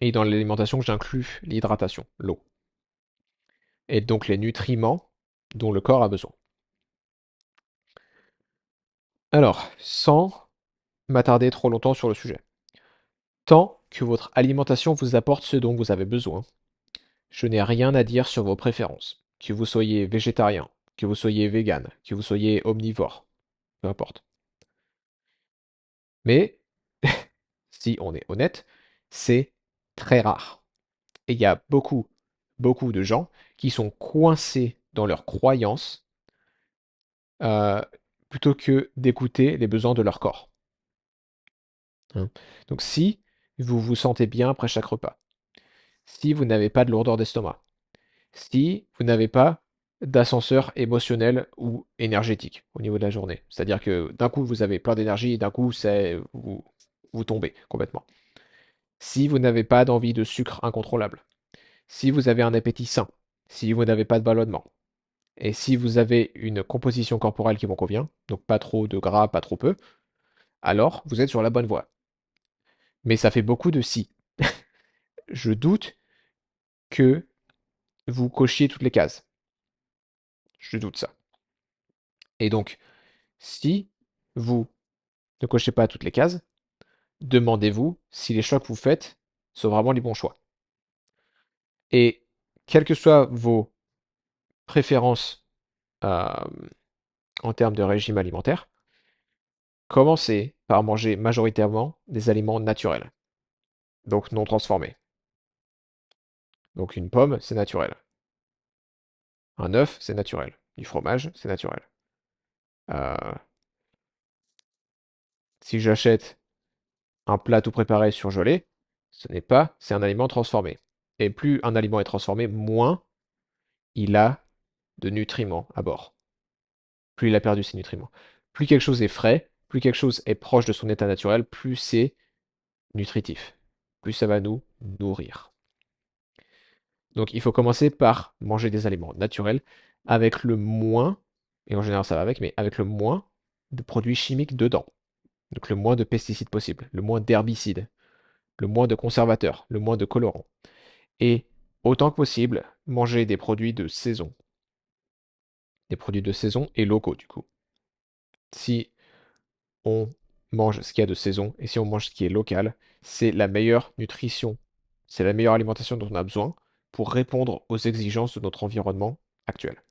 Et dans l'alimentation, j'inclus l'hydratation, l'eau. Et donc les nutriments dont le corps a besoin. Alors, sans m'attarder trop longtemps sur le sujet, tant que votre alimentation vous apporte ce dont vous avez besoin, je n'ai rien à dire sur vos préférences. Que vous soyez végétarien, que vous soyez vegan, que vous soyez omnivore, peu importe. Mais, si on est honnête, c'est très rare. Et il y a beaucoup, beaucoup de gens qui sont coincés dans leurs croyances euh, plutôt que d'écouter les besoins de leur corps. Hein. Donc si vous vous sentez bien après chaque repas, si vous n'avez pas de lourdeur d'estomac, si vous n'avez pas d'ascenseur émotionnel ou énergétique au niveau de la journée, c'est-à-dire que d'un coup vous avez plein d'énergie et d'un coup vous tombez complètement. Si vous n'avez pas d'envie de sucre incontrôlable, si vous avez un appétit sain, si vous n'avez pas de ballonnement, et si vous avez une composition corporelle qui vous convient, donc pas trop de gras, pas trop peu, alors vous êtes sur la bonne voie. Mais ça fait beaucoup de si. Je doute que vous cochiez toutes les cases. Je doute ça. Et donc, si vous ne cochez pas toutes les cases, demandez-vous si les choix que vous faites sont vraiment les bons choix. Et quelles que soient vos préférences euh, en termes de régime alimentaire, commencez par manger majoritairement des aliments naturels, donc non transformés. Donc une pomme, c'est naturel. Un œuf, c'est naturel. Du fromage, c'est naturel. Euh, si j'achète un plat tout préparé surgelé, c'est un aliment transformé. Et plus un aliment est transformé, moins il a de nutriments à bord. Plus il a perdu ses nutriments. Plus quelque chose est frais, plus quelque chose est proche de son état naturel, plus c'est nutritif. Plus ça va nous nourrir. Donc il faut commencer par manger des aliments naturels avec le moins, et en général ça va avec, mais avec le moins de produits chimiques dedans. Donc le moins de pesticides possible, le moins d'herbicides, le moins de conservateurs, le moins de colorants. Et autant que possible, manger des produits de saison. Des produits de saison et locaux du coup. Si on mange ce qu'il y a de saison et si on mange ce qui est local, c'est la meilleure nutrition, c'est la meilleure alimentation dont on a besoin pour répondre aux exigences de notre environnement actuel.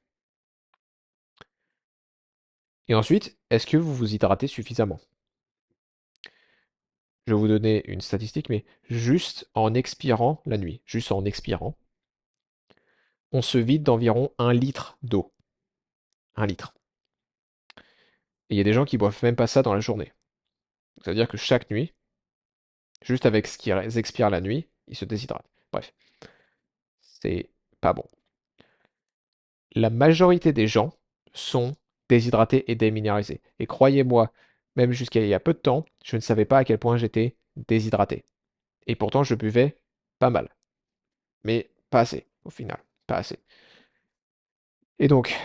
Et ensuite, est-ce que vous vous hydratez suffisamment? je vais vous donner une statistique, mais juste en expirant la nuit, juste en expirant, on se vide d'environ 1 litre d'eau. 1 litre. Et il y a des gens qui boivent même pas ça dans la journée. Ça veut dire que chaque nuit, juste avec ce qu'ils expirent la nuit, ils se déshydratent. Bref, c'est pas bon. La majorité des gens sont déshydratés et déminéralisés. Et croyez-moi, même jusqu'à il y a peu de temps, je ne savais pas à quel point j'étais déshydraté. Et pourtant, je buvais pas mal. Mais pas assez, au final. Pas assez. Et donc,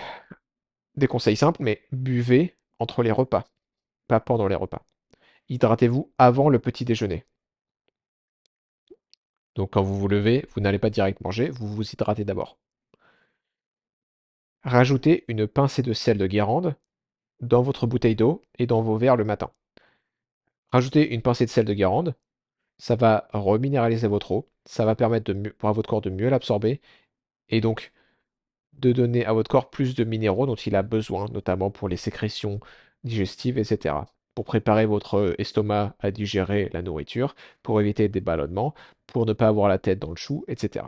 des conseils simples, mais buvez entre les repas, pas pendant les repas. Hydratez-vous avant le petit déjeuner. Donc quand vous vous levez, vous n'allez pas direct manger, vous vous hydratez d'abord. Rajoutez une pincée de sel de Guérande dans votre bouteille d'eau et dans vos verres le matin. Rajoutez une pincée de sel de Guérande, ça va reminéraliser votre eau, ça va permettre pour à votre corps de mieux l'absorber et donc de donner à votre corps plus de minéraux dont il a besoin, notamment pour les sécrétions digestives, etc. Pour préparer votre estomac à digérer la nourriture, pour éviter des ballonnements, pour ne pas avoir la tête dans le chou, etc.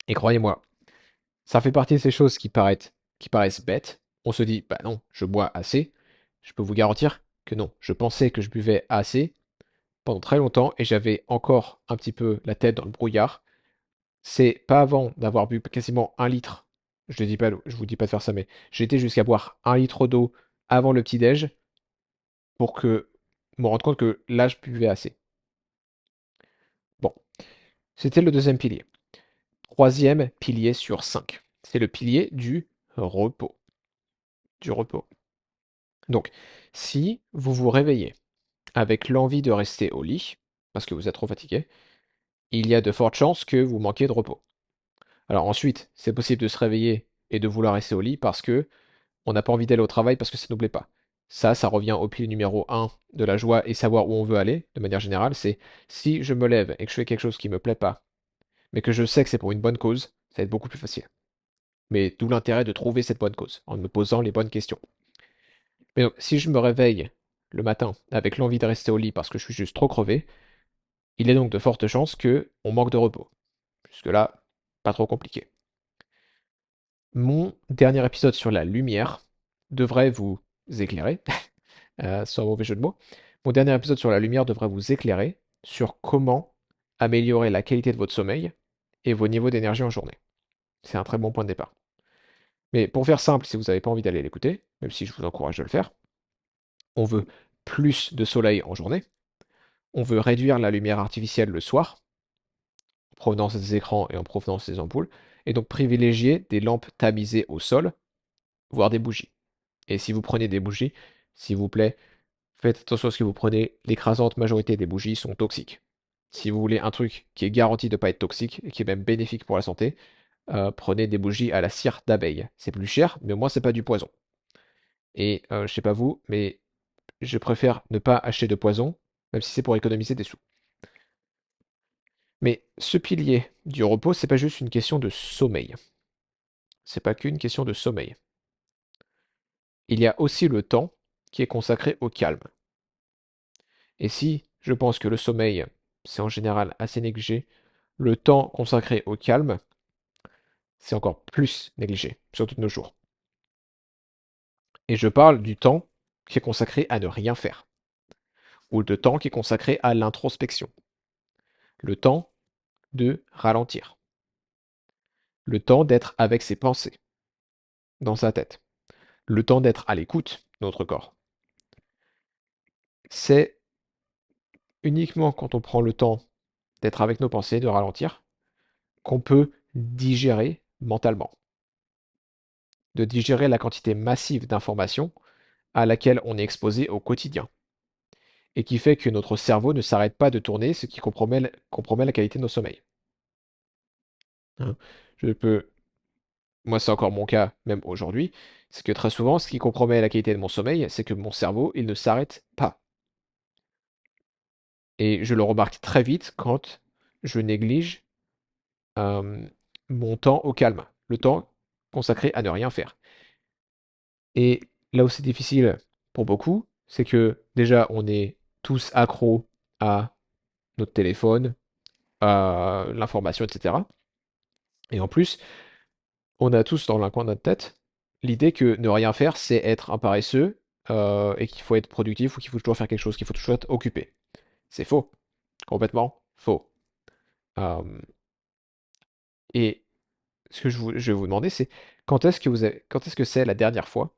Et croyez-moi, ça fait partie de ces choses qui paraissent bêtes. On se dit, bah non, je bois assez. Je peux vous garantir que non. Je pensais que je buvais assez pendant très longtemps et j'avais encore un petit peu la tête dans le brouillard. C'est pas avant d'avoir bu quasiment 1 litre. Je vous dis pas de faire ça, mais j'ai été jusqu'à boire 1 litre d'eau avant le petit-déj pour que me rendre compte que là, je buvais assez. Bon, c'était le deuxième pilier. Troisième pilier sur 5. C'est le pilier du repos. Du repos. Donc, si vous vous réveillez avec l'envie de rester au lit, parce que vous êtes trop fatigué, il y a de fortes chances que vous manquiez de repos. Alors ensuite, c'est possible de se réveiller et de vouloir rester au lit parce que on n'a pas envie d'aller au travail parce que ça nous plaît pas. Ça revient au pilier numéro 1 de la joie et savoir où on veut aller, de manière générale, c'est si je me lève et que je fais quelque chose qui me plaît pas, mais que je sais que c'est pour une bonne cause, ça va être beaucoup plus facile. Mais d'où l'intérêt de trouver cette bonne cause, en me posant les bonnes questions. Mais donc, si je me réveille le matin avec l'envie de rester au lit parce que je suis juste trop crevé, il est donc de fortes chances que on manque de repos. Jusque-là, pas trop compliqué. Mon dernier épisode sur la lumière devrait vous éclairer, sans mauvais jeu de mots. Mon dernier épisode sur la lumière devrait vous éclairer sur comment améliorer la qualité de votre sommeil et vos niveaux d'énergie en journée. C'est un très bon point de départ. Mais pour faire simple, si vous n'avez pas envie d'aller l'écouter, même si je vous encourage de le faire, on veut plus de soleil en journée, on veut réduire la lumière artificielle le soir, en provenance des écrans et en provenance des ampoules, et donc privilégier des lampes tamisées au sol, voire des bougies. Et si vous prenez des bougies, s'il vous plaît, faites attention à ce que vous prenez. L'écrasante majorité des bougies sont toxiques. Si vous voulez un truc qui est garanti de ne pas être toxique et qui est même bénéfique pour la santé, prenez des bougies à la cire d'abeille. C'est plus cher, mais au moins c'est pas du poison. Et je sais pas vous, mais je préfère ne pas acheter de poison, même si c'est pour économiser des sous. Mais ce pilier du repos, c'est pas juste une question de sommeil. C'est pas qu'une question de sommeil. Il y a aussi le temps qui est consacré au calme. Et si je pense que le sommeil, c'est en général assez négligé, le temps consacré au calme, c'est encore plus négligé, surtout de nos jours. Et je parle du temps qui est consacré à ne rien faire, ou le temps qui est consacré à l'introspection, le temps de ralentir, le temps d'être avec ses pensées, dans sa tête, le temps d'être à l'écoute de notre corps. C'est uniquement quand on prend le temps d'être avec nos pensées, de ralentir, qu'on peut digérer mentalement, de digérer la quantité massive d'informations à laquelle on est exposé au quotidien, et qui fait que notre cerveau ne s'arrête pas de tourner, ce qui compromet la qualité de nos sommeils. Hein. Je peux, moi c'est encore mon cas même aujourd'hui, c'est que très souvent ce qui compromet la qualité de mon sommeil, c'est que mon cerveau, il ne s'arrête pas. Et je le remarque très vite quand je néglige euh, mon temps au calme, le temps consacré à ne rien faire. Et là où c'est difficile pour beaucoup, c'est que déjà, on est tous accros à notre téléphone, à l'information, etc. Et en plus, on a tous dans un coin de notre tête l'idée que ne rien faire, c'est être un paresseux et qu'il faut être productif ou qu'il faut toujours faire quelque chose, qu'il faut toujours être occupé. C'est faux, complètement faux. Euh, et ce que je vais vous demander, c'est quand est-ce que c'est la dernière fois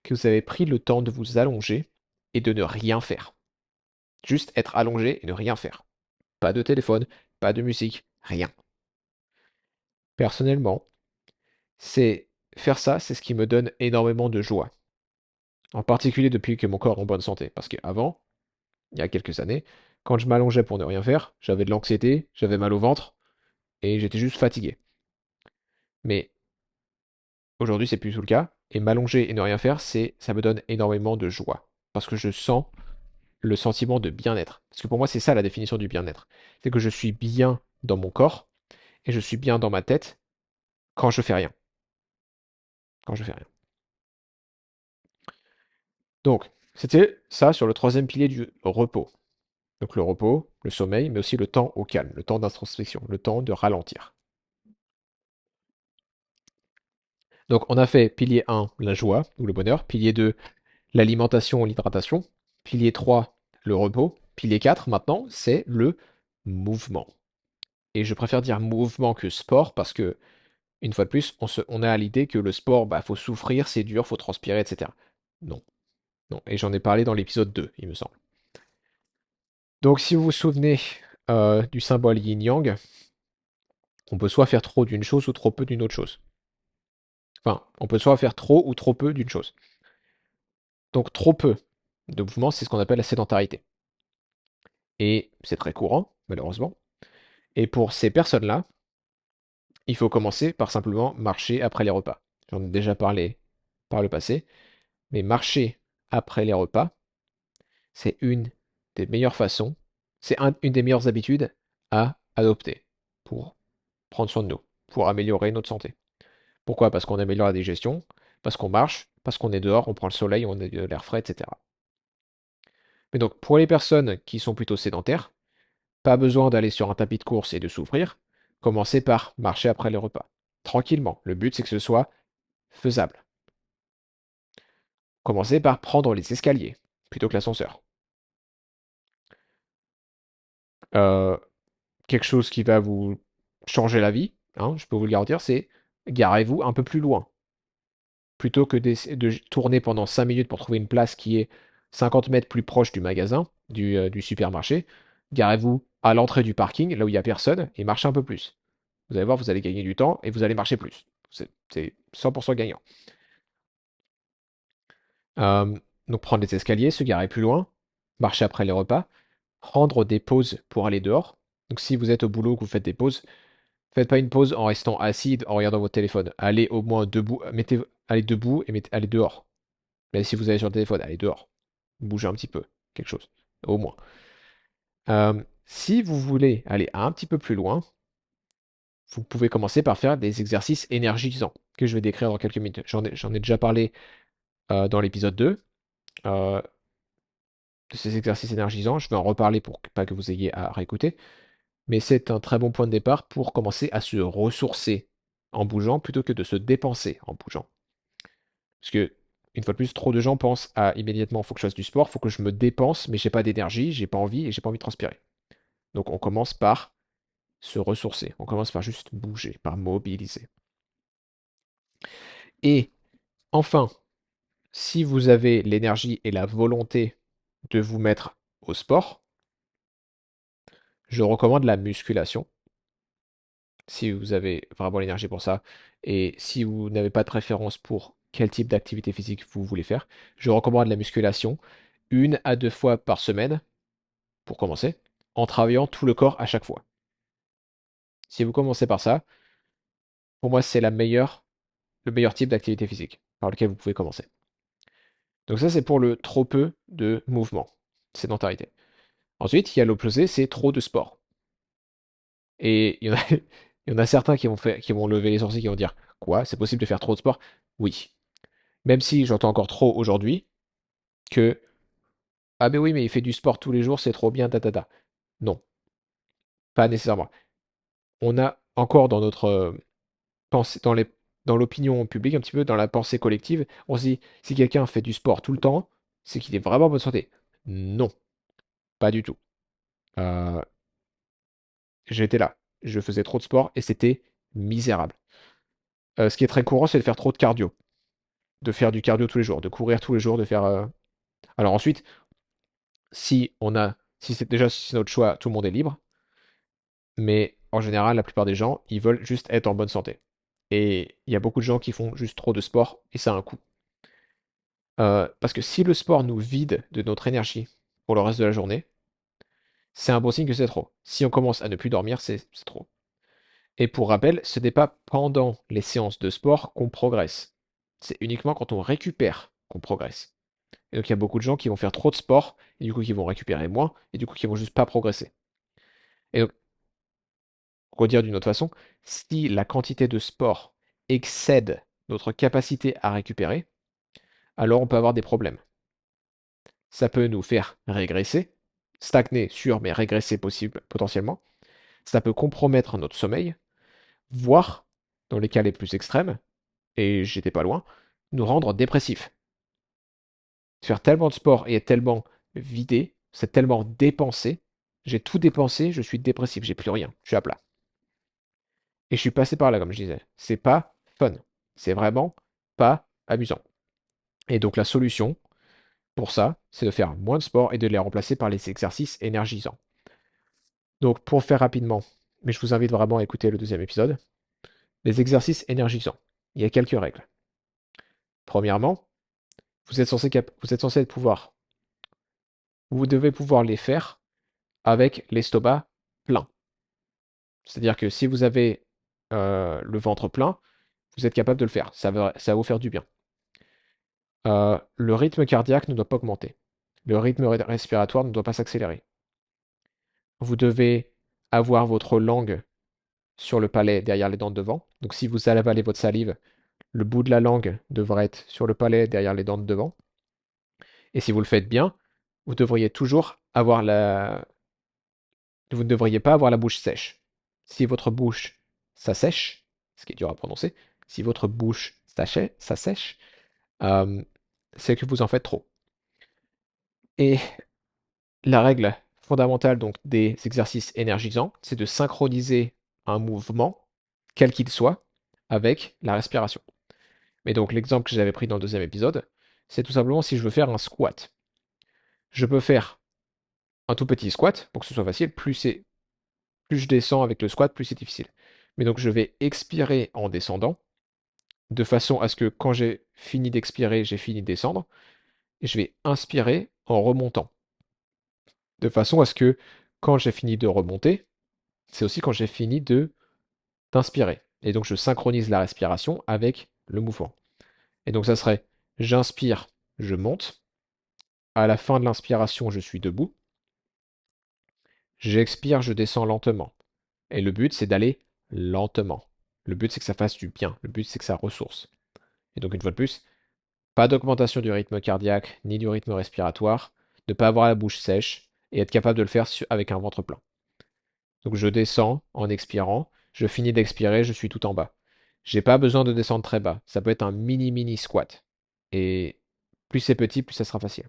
que vous avez pris le temps de vous allonger et de ne rien faire? Juste être allongé et ne rien faire. Pas de téléphone, pas de musique, rien. Personnellement, c'est faire ça, c'est ce qui me donne énormément de joie. En particulier depuis que mon corps est en bonne santé. Parce qu'avant, il y a quelques années, quand je m'allongeais pour ne rien faire, j'avais de l'anxiété, j'avais mal au ventre et j'étais juste fatigué. Mais aujourd'hui, c'est plus tout le cas. Et m'allonger et ne rien faire, ça me donne énormément de joie. Parce que je sens le sentiment de bien-être. Parce que pour moi, c'est ça la définition du bien-être. C'est que je suis bien dans mon corps et je suis bien dans ma tête quand je fais rien. Quand je fais rien. Donc, c'était ça sur le troisième pilier du repos. Donc le repos, le sommeil, mais aussi le temps au calme, le temps d'introspection, le temps de ralentir. Donc on a fait pilier 1, la joie ou le bonheur, pilier 2, l'alimentation ou l'hydratation, pilier 3, le repos, pilier 4 maintenant, c'est le mouvement. Et je préfère dire mouvement que sport parce que, une fois de plus, on a l'idée que le sport, bah, faut souffrir, c'est dur, faut transpirer, etc. Non, non. Et j'en ai parlé dans l'épisode 2, il me semble. Donc si vous vous souvenez du symbole yin-yang, on peut soit faire trop d'une chose ou trop peu d'une autre chose. Enfin, on peut soit faire trop ou trop peu d'une chose. Donc trop peu de mouvement, c'est ce qu'on appelle la sédentarité. Et c'est très courant, malheureusement. Et pour ces personnes-là, il faut commencer par simplement marcher après les repas. J'en ai déjà parlé par le passé, mais marcher après les repas, c'est une des meilleures façons, une des meilleures habitudes à adopter pour prendre soin de nous, pour améliorer notre santé. Pourquoi? Parce qu'on améliore la digestion, parce qu'on marche, parce qu'on est dehors, on prend le soleil, on a de l'air frais, etc. Mais donc, pour les personnes qui sont plutôt sédentaires, pas besoin d'aller sur un tapis de course et de souffrir. Commencez par marcher après les repas. Tranquillement. Le but, c'est que ce soit faisable. Commencez par prendre les escaliers plutôt que l'ascenseur. Euh, Quelque chose qui va vous changer la vie, hein, je peux vous le garantir, c'est garez-vous un peu plus loin. Plutôt que de tourner pendant 5 minutes pour trouver une place qui est 50 mètres plus proche du magasin, du supermarché, garez-vous à l'entrée du parking, là où il n'y a personne, et marchez un peu plus. Vous allez voir, vous allez gagner du temps et vous allez marcher plus. C'est 100% gagnant. Euh, donc prendre les escaliers, se garer plus loin, marcher après les repas, prendre des pauses pour aller dehors. Donc si vous êtes au boulot, que vous faites des pauses, faites pas une pause en restant assis, en regardant votre téléphone. Allez au moins debout, allez debout et allez dehors. Mais si vous allez sur le téléphone, allez dehors. Bougez un petit peu, quelque chose, au moins. Si vous voulez aller un petit peu plus loin, vous pouvez commencer par faire des exercices énergisants que je vais décrire dans quelques minutes. J'en ai déjà parlé dans l'épisode 2 euh, de ces exercices énergisants. Je vais en reparler pour pas que vous ayez à réécouter. Mais c'est un très bon point de départ pour commencer à se ressourcer en bougeant plutôt que de se dépenser en bougeant. Parce que, une fois de plus, trop de gens pensent à immédiatement, faut que je fasse du sport, faut que je me dépense, mais j'ai pas d'énergie, j'ai pas envie et j'ai pas envie de transpirer. Donc on commence par se ressourcer, on commence par juste bouger, par mobiliser. Et enfin, si vous avez l'énergie et la volonté de vous mettre au sport, je recommande la musculation, si vous avez vraiment l'énergie pour ça, et si vous n'avez pas de préférence pour quel type d'activité physique vous voulez faire, je recommande la musculation 1 à 2 fois par semaine, pour commencer, en travaillant tout le corps à chaque fois. Si vous commencez par ça, pour moi, c'est le meilleur type d'activité physique par lequel vous pouvez commencer. Donc ça, c'est pour le trop peu de mouvement, sédentarité. Ensuite, il y a l'opposé, c'est trop de sport. Et il y en a, il y en a certains qui vont lever les sourcils, qui vont dire, quoi, c'est possible de faire trop de sport? Oui. Même si j'entends encore trop aujourd'hui que Ah mais oui, mais il fait du sport tous les jours, c'est trop bien, tatata. Non, pas nécessairement. On a encore dans notre pensée, dans l'opinion publique, un petit peu dans la pensée collective, on se dit, si quelqu'un fait du sport tout le temps, c'est qu'il est vraiment en bonne santé. Non, pas du tout. Euh, J'étais là, je faisais trop de sport et c'était misérable. Ce qui est très courant, c'est de faire trop de cardio, de faire du cardio tous les jours, de courir tous les jours, de faire. Alors ensuite, si c'est déjà si c'est notre choix, tout le monde est libre. Mais en général, la plupart des gens, ils veulent juste être en bonne santé. Et il y a beaucoup de gens qui font juste trop de sport et ça a un coût. Parce que si le sport nous vide de notre énergie pour le reste de la journée, c'est un bon signe que c'est trop. Si on commence à ne plus dormir, c'est trop. Et pour rappel, ce n'est pas pendant les séances de sport qu'on progresse. C'est uniquement quand on récupère qu'on progresse. Et donc il y a beaucoup de gens qui vont faire trop de sport et du coup qui vont récupérer moins et du coup qui vont juste pas progresser. Et donc, pour redire d'une autre façon, si la quantité de sport excède notre capacité à récupérer, alors on peut avoir des problèmes. Ça peut nous faire régresser, stagner sûr, mais régresser possible potentiellement. Ça peut compromettre notre sommeil, voire, dans les cas les plus extrêmes, et j'étais pas loin, nous rendre dépressifs. Faire tellement de sport et être tellement vidé, c'est tellement dépensé, j'ai tout dépensé, je suis dépressif, j'ai plus rien, je suis à plat. Et je suis passé par là, comme je disais. C'est pas fun. C'est vraiment pas amusant. Et donc la solution pour ça, c'est de faire moins de sport et de les remplacer par les exercices énergisants. Donc pour faire rapidement, mais je vous invite vraiment à écouter le deuxième épisode, les exercices énergisants. Il y a quelques règles. Premièrement, vous êtes censé pouvoir, vous devez pouvoir les faire avec l'estomac plein. C'est-à-dire que si vous avez le ventre plein, vous êtes capable de le faire. Ça va vous faire du bien. Le rythme cardiaque ne doit pas augmenter. Le rythme respiratoire ne doit pas s'accélérer. Vous devez avoir votre langue sur le palais derrière les dents de devant. Donc si vous allez avaler votre salive, le bout de la langue devrait être sur le palais derrière les dents de devant. Et si vous le faites bien, vous devriez toujours avoir vous ne devriez pas avoir la bouche sèche. Si votre bouche s'assèche, ce qui est dur à prononcer, si votre bouche s'assèche, euh, c'est que vous en faites trop. Et la règle fondamentale donc des exercices énergisants, c'est de synchroniser un mouvement, quel qu'il soit, avec la respiration. Mais donc l'exemple que j'avais pris dans le deuxième épisode, c'est tout simplement si je veux faire un squat. Je peux faire un tout petit squat pour que ce soit facile. Plus je descends avec le squat, plus c'est difficile. Mais donc je vais expirer en descendant, de façon à ce que quand j'ai fini d'expirer, j'ai fini de descendre. Et je vais inspirer en remontant, de façon à ce que quand j'ai fini de remonter, c'est aussi quand j'ai fini de d'inspirer. Et donc je synchronise la respiration avec le mouvement. Et donc ça serait j'inspire, je monte. À la fin de l'inspiration, je suis debout. J'expire, je descends lentement. Et le but, c'est d'aller lentement. Le but, c'est que ça fasse du bien. Le but, c'est que ça ressource. Et donc une fois de plus, pas d'augmentation du rythme cardiaque ni du rythme respiratoire, ne pas avoir la bouche sèche et être capable de le faire avec un ventre plein. Donc je descends en expirant, je finis d'expirer, je suis tout en bas. J'ai pas besoin de descendre très bas. Ça peut être un mini squat. Et plus c'est petit, plus ça sera facile.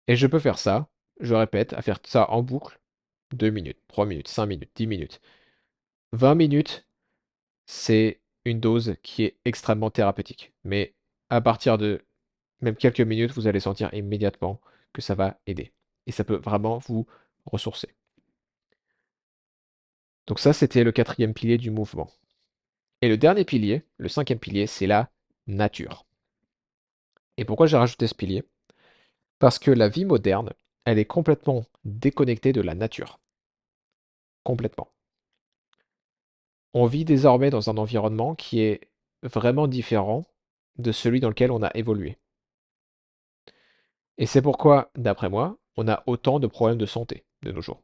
Et je peux faire ça, je répète, à faire ça en boucle, 2 minutes, 3 minutes, 5 minutes, 10 minutes. 20 minutes, c'est une dose qui est extrêmement thérapeutique. Mais à partir de même quelques minutes, vous allez sentir immédiatement que ça va aider. Et ça peut vraiment vous ressourcer. Donc ça, c'était le quatrième pilier du mouvement. Et le dernier pilier, le cinquième pilier, c'est la nature. Et pourquoi j'ai rajouté ce pilier? Parce que la vie moderne, elle est complètement déconnectée de la nature. Complètement. On vit désormais dans un environnement qui est vraiment différent de celui dans lequel on a évolué. Et c'est pourquoi, d'après moi, on a autant de problèmes de santé de nos jours.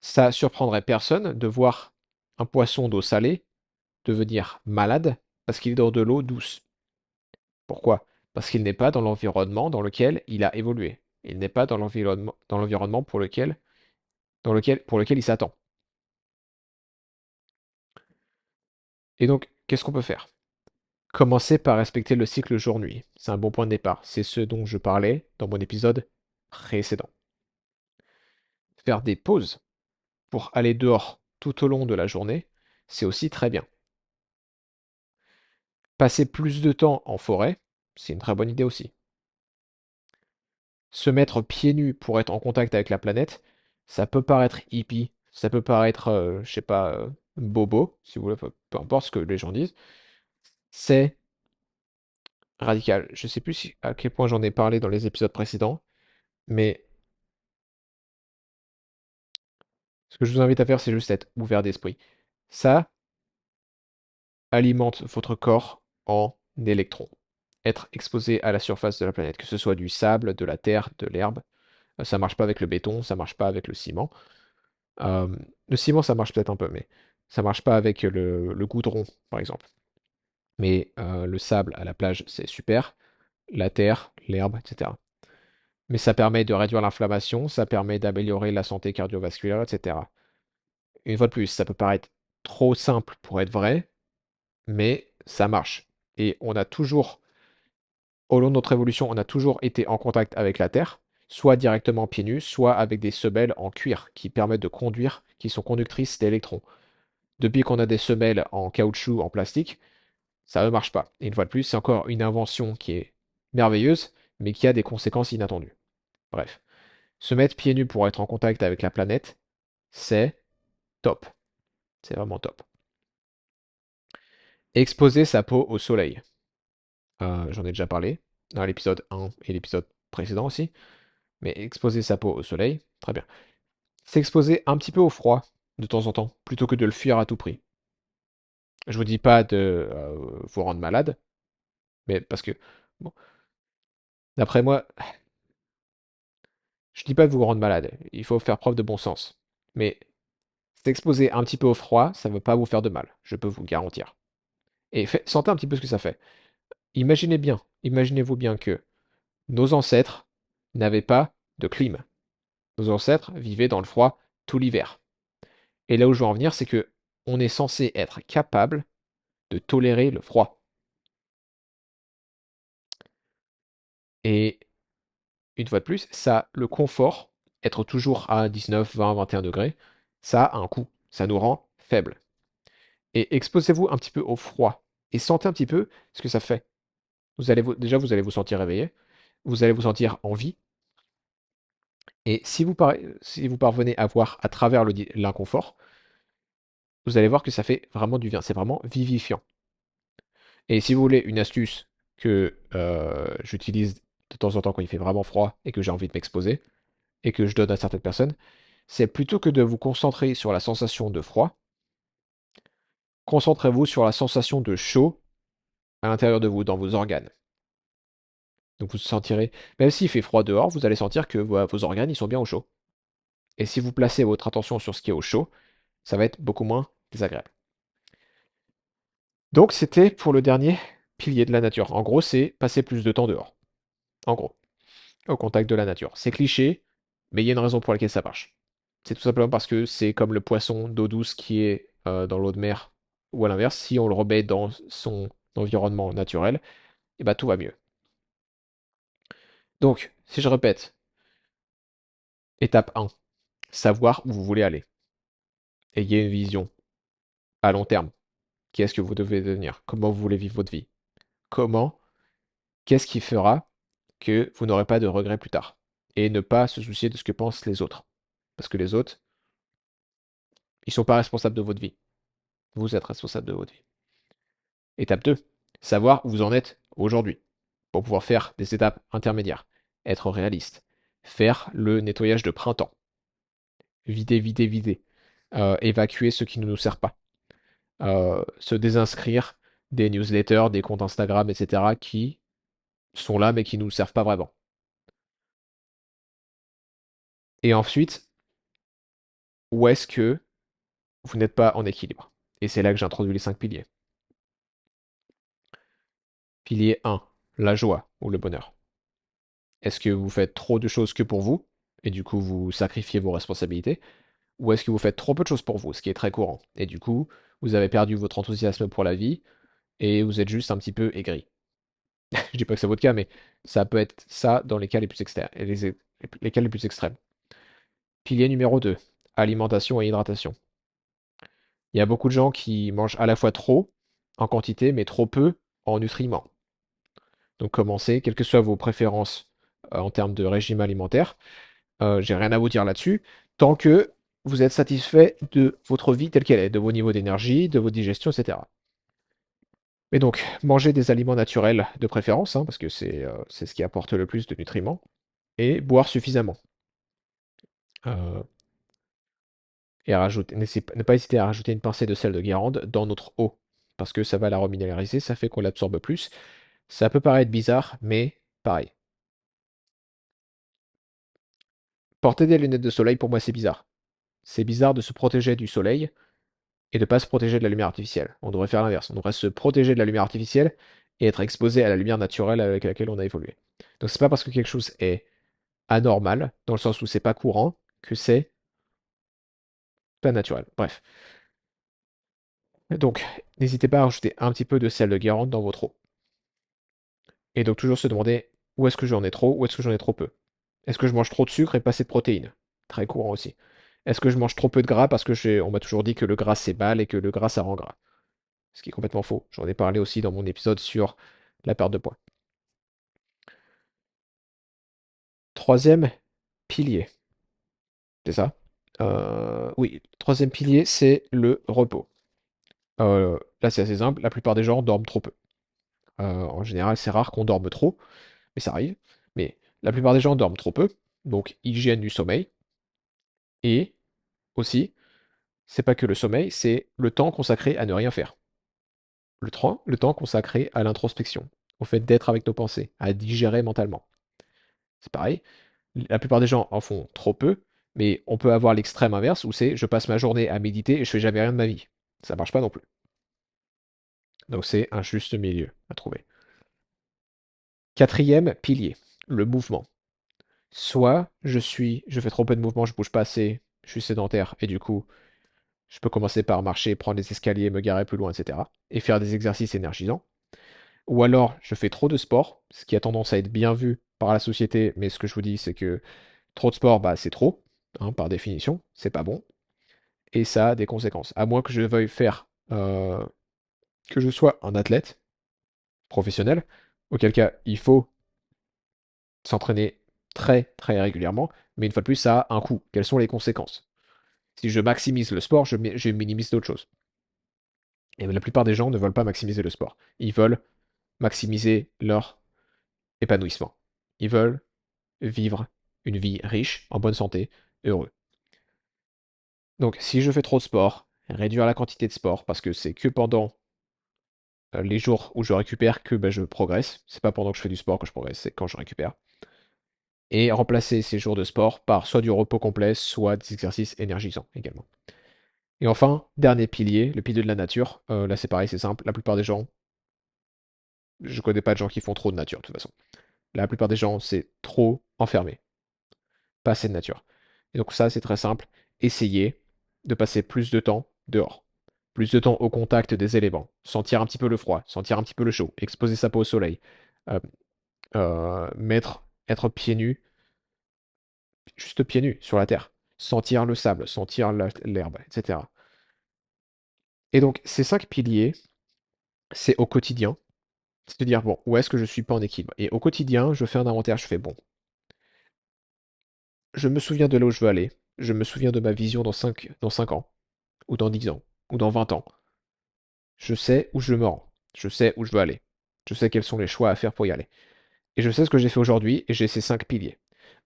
Ça surprendrait personne de voir un poisson d'eau salée devenir malade parce qu'il est dans de l'eau douce. Pourquoi? Parce qu'il n'est pas dans l'environnement dans lequel il a évolué. Il n'est pas dans l'environnement pour lequel il s'attend. Et donc, qu'est-ce qu'on peut faire? Commencer par respecter le cycle jour-nuit. C'est un bon point de départ. C'est ce dont je parlais dans mon épisode précédent. Faire des pauses pour aller dehors tout au long de la journée, c'est aussi très bien. Passer plus de temps en forêt, c'est une très bonne idée aussi. Se mettre pieds nus pour être en contact avec la planète, ça peut paraître hippie, ça peut paraître, je sais pas, bobo, si vous voulez, peu importe ce que les gens disent. C'est radical. Je sais plus à quel point j'en ai parlé dans les épisodes précédents, mais ce que je vous invite à faire, c'est juste être ouvert d'esprit. Ça alimente votre corps en électrons. Être exposé à la surface de la planète, que ce soit du sable, de la terre, de l'herbe. Ça marche pas avec le béton, ça marche pas avec le ciment. Euh, le ciment, ça marche peut-être un peu, mais ça marche pas avec le goudron, par exemple. Mais le sable à la plage, c'est super. La terre, l'herbe, etc. Mais ça permet de réduire l'inflammation, ça permet d'améliorer la santé cardiovasculaire, etc. Une fois de plus, ça peut paraître trop simple pour être vrai, mais ça marche. Et on a toujours, au long de notre évolution, on a toujours été en contact avec la Terre, soit directement pieds nus, soit avec des semelles en cuir qui permettent de conduire, qui sont conductrices d'électrons. Depuis qu'on a des semelles en caoutchouc, en plastique, ça ne marche pas. Et une fois de plus, c'est encore une invention qui est merveilleuse, mais qui a des conséquences inattendues. Bref, se mettre pieds nus pour être en contact avec la planète, c'est top. C'est vraiment top. Exposer sa peau au soleil. J'en ai déjà parlé dans l'épisode 1 et l'épisode précédent aussi. Mais exposer sa peau au soleil, très bien. S'exposer un petit peu au froid de temps en temps, plutôt que de le fuir à tout prix. Je vous dis pas de vous rendre malade, mais parce que, bon, d'après moi, je dis pas de vous rendre malade. Il faut faire preuve de bon sens. Mais s'exposer un petit peu au froid, ça ne veut pas vous faire de mal, je peux vous garantir. Et sentez un petit peu ce que ça fait. Imaginez-vous bien que nos ancêtres n'avaient pas de clim. Nos ancêtres vivaient dans le froid tout l'hiver. Et là où je veux en venir, c'est que on est censé être capable de tolérer le froid. Et une fois de plus, ça, le confort, être toujours à 19, 20, 21 degrés, ça a un coût. Ça nous rend faibles. Et exposez-vous un petit peu au froid et sentez un petit peu ce que ça fait. Déjà, vous allez vous sentir réveillé, vous allez vous sentir en vie. Et si vous parvenez à voir à travers l'inconfort, vous allez voir que ça fait vraiment du bien. C'est vraiment vivifiant. Et si vous voulez une astuce que j'utilise de temps en temps quand il fait vraiment froid et que j'ai envie de m'exposer, et que je donne à certaines personnes, c'est plutôt que de vous concentrer sur la sensation de froid, concentrez-vous sur la sensation de chaud à l'intérieur de vous, dans vos organes. Donc vous sentirez, même s'il fait froid dehors, vous allez sentir que vos organes ils sont bien au chaud. Et si vous placez votre attention sur ce qui est au chaud, ça va être beaucoup moins désagréable. Donc c'était pour le dernier pilier de la nature. En gros, c'est passer plus de temps dehors. En gros, au contact de la nature. C'est cliché, mais il y a une raison pour laquelle ça marche. C'est tout simplement parce que c'est comme le poisson d'eau douce qui est dans l'eau de mer, ou à l'inverse, si on le remet dans son environnement naturel, et bah tout va mieux. Donc, si je répète, étape 1, savoir où vous voulez aller. Ayez une vision à long terme. Qu'est-ce que vous devez devenir? Comment vous voulez vivre votre vie? Comment? Qu'est-ce qui fera que vous n'aurez pas de regrets plus tard? Et ne pas se soucier de ce que pensent les autres. Parce que les autres, ils ne sont pas responsables de votre vie. Vous êtes responsable de votre vie. Étape 2, savoir où vous en êtes aujourd'hui. Pour pouvoir faire des étapes intermédiaires. Être réaliste. Faire le nettoyage de printemps. Vider, vider, vider. Évacuer ce qui ne nous sert pas. Se désinscrire des newsletters, des comptes Instagram, etc. qui sont là mais qui ne nous servent pas vraiment. Et ensuite, où est-ce que vous n'êtes pas en équilibre? Et c'est là que j'introduis les 5 piliers. Pilier 1. la joie ou le bonheur? Est-ce que vous faites trop de choses que pour vous, et du coup vous sacrifiez vos responsabilités, ou est-ce que vous faites trop peu de choses pour vous, ce qui est très courant, et du coup vous avez perdu votre enthousiasme pour la vie, et vous êtes juste un petit peu aigri? Je dis pas que c'est votre cas, mais ça peut être ça dans les cas les plus externes, les cas les plus extrêmes. Pilier numéro 2, alimentation et hydratation. Il y a beaucoup de gens qui mangent à la fois trop en quantité, mais trop peu en nutriments. Donc commencez, quelles que soient vos préférences en termes de régime alimentaire, j'ai rien à vous dire là-dessus, tant que vous êtes satisfait de votre vie telle qu'elle est, de vos niveaux d'énergie, de votre digestion, etc. Mais donc, manger des aliments naturels de préférence, hein, parce que c'est ce qui apporte le plus de nutriments, et boire suffisamment. Euh, et ne pas hésiter à rajouter une pincée de sel de Guérande dans notre eau, parce que ça va la reminéraliser, ça fait qu'on l'absorbe plus. Ça peut paraître bizarre, mais pareil. Porter des lunettes de soleil, pour moi, c'est bizarre. C'est bizarre de se protéger du soleil et de ne pas se protéger de la lumière artificielle. On devrait faire l'inverse. On devrait se protéger de la lumière artificielle et être exposé à la lumière naturelle avec laquelle on a évolué. Donc c'est pas parce que quelque chose est anormal, dans le sens où c'est pas courant, que c'est pas naturel. Bref. Donc, n'hésitez pas à rajouter un petit peu de sel de Guérande dans votre eau. Et donc toujours se demander où est-ce que j'en ai trop, où est-ce que j'en ai trop peu. Est-ce que je mange trop de sucre et pas assez de protéines? Très courant aussi. Est-ce que je mange trop peu de gras parce que on m'a toujours dit que le gras c'est mal et que le gras ça rend gras? Ce qui est complètement faux. J'en ai parlé aussi dans mon épisode sur la perte de poids. Troisième pilier, c'est ça? Oui, troisième pilier, c'est le repos. Là, c'est assez simple. La plupart des gens dorment trop peu. En général, c'est rare qu'on dorme trop, mais ça arrive. Mais la plupart des gens dorment trop peu. Donc, hygiène du sommeil. Et aussi, c'est pas que le sommeil, c'est le temps consacré à ne rien faire. Le temps consacré à l'introspection, au fait d'être avec nos pensées, à digérer mentalement. C'est pareil, la plupart des gens en font trop peu, mais on peut avoir l'extrême inverse où c'est je passe ma journée à méditer et je fais jamais rien de ma vie. Ça marche pas non plus. Donc c'est un juste milieu à trouver. Quatrième pilier, le mouvement. Soit je fais trop peu de mouvement, je bouge pas assez, je suis sédentaire et du coup, je peux commencer par marcher, prendre les escaliers, me garer plus loin, etc. et faire des exercices énergisants. Ou alors, je fais trop de sport, ce qui a tendance à être bien vu par la société, mais ce que je vous dis, c'est que trop de sport, bah, c'est trop, hein, par définition, c'est pas bon, et ça a des conséquences. À moins que je veuille faire, que je sois un athlète professionnel, auquel cas il faut s'entraîner très très régulièrement, mais une fois de plus, ça a un coût. Quelles sont les conséquences? Si je maximise le sport, je minimise d'autres choses. Et la plupart des gens ne veulent pas maximiser le sport. Ils veulent maximiser leur épanouissement. Ils veulent vivre une vie riche, en bonne santé, heureux. Donc si je fais trop de sport, réduire la quantité de sport, parce que c'est que pendant les jours où je récupère que bah, je progresse. C'est pas pendant que je fais du sport que je progresse, c'est quand je récupère. Et remplacer ces jours de sport par soit du repos complet, soit des exercices énergisants également. Et enfin, dernier pilier, le pilier de la nature. Là c'est pareil, c'est simple. La plupart des gens, je connais pas de gens qui font trop de nature de toute façon. La plupart des gens, c'est trop enfermé, pas assez de nature. Et donc ça, c'est très simple. Essayez de passer plus de temps dehors. Plus de temps au contact des éléments. Sentir un petit peu le froid, sentir un petit peu le chaud, exposer sa peau au soleil. Euh, être pieds nus, juste pieds nus sur la terre. Sentir le sable, sentir l'herbe, etc. Et donc, ces 5 piliers, c'est au quotidien. C'est de dire, bon, où est-ce que je suis pas en équilibre? Et au quotidien, je fais un inventaire, je fais, bon, je me souviens de là où je veux aller, je me souviens de ma vision dans cinq ans, ou dans 10 ans, ou dans 20 ans. Je sais où je me rends, je sais où je veux aller, je sais quels sont les choix à faire pour y aller. Et je sais ce que j'ai fait aujourd'hui, et j'ai ces 5 piliers.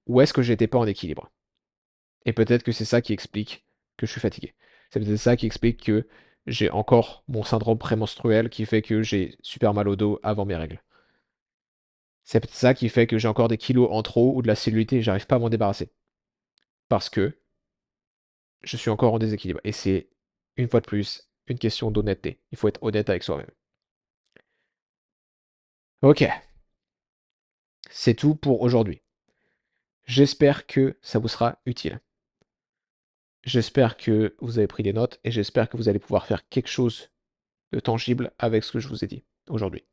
Où est-ce que j'étais pas en équilibre? Et peut-être que c'est ça qui explique que je suis fatigué. C'est peut-être ça qui explique que j'ai encore mon syndrome prémenstruel qui fait que j'ai super mal au dos avant mes règles. C'est peut-être ça qui fait que j'ai encore des kilos en trop ou de la cellulite et j'arrive pas à m'en débarrasser. Parce que je suis encore en déséquilibre. Et c'est, une fois de plus, une question d'honnêteté. Il faut être honnête avec soi-même. Ok. C'est tout pour aujourd'hui. J'espère que ça vous sera utile. J'espère que vous avez pris des notes et j'espère que vous allez pouvoir faire quelque chose de tangible avec ce que je vous ai dit aujourd'hui.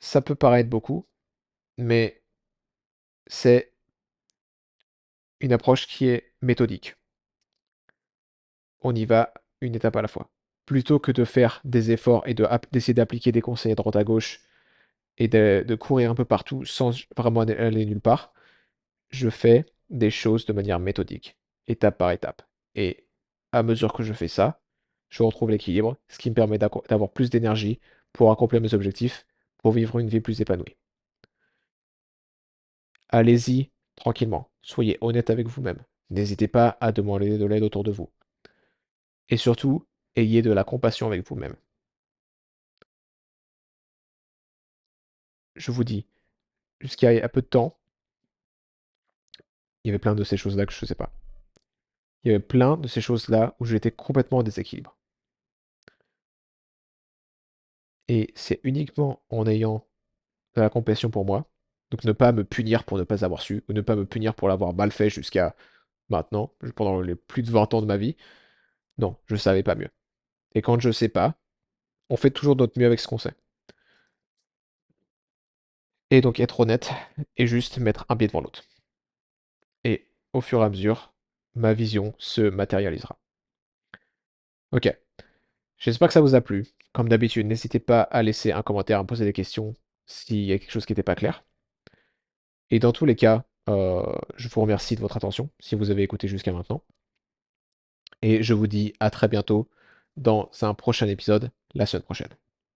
Ça peut paraître beaucoup, mais c'est une approche qui est méthodique. On y va une étape à la fois. Plutôt que de faire des efforts et d'essayer d'appliquer des conseils à droite à gauche et de courir un peu partout sans vraiment aller nulle part, je fais des choses de manière méthodique, étape par étape. Et à mesure que je fais ça, je retrouve l'équilibre, ce qui me permet d'avoir plus d'énergie pour accomplir mes objectifs, pour vivre une vie plus épanouie. Allez-y tranquillement, soyez honnête avec vous-même. N'hésitez pas à demander de l'aide autour de vous. Et surtout, ayez de la compassion avec vous-même. Je vous dis, jusqu'à il y a peu de temps, il y avait plein de ces choses-là que je ne faisais pas. Il y avait plein de ces choses-là où j'étais complètement en déséquilibre. Et c'est uniquement en ayant de la compassion pour moi, donc ne pas me punir pour ne pas avoir su, ou ne pas me punir pour l'avoir mal fait jusqu'à maintenant, pendant les plus de 20 ans de ma vie. Non, je ne savais pas mieux. Et quand je ne sais pas, on fait toujours de notre mieux avec ce qu'on sait. Et donc être honnête et juste mettre un pied devant l'autre. Et au fur et à mesure, ma vision se matérialisera. Ok, j'espère que ça vous a plu. Comme d'habitude, n'hésitez pas à laisser un commentaire, à me poser des questions s'il y a quelque chose qui n'était pas clair. Et dans tous les cas, je vous remercie de votre attention si vous avez écouté jusqu'à maintenant. Et je vous dis à très bientôt dans un prochain épisode la semaine prochaine.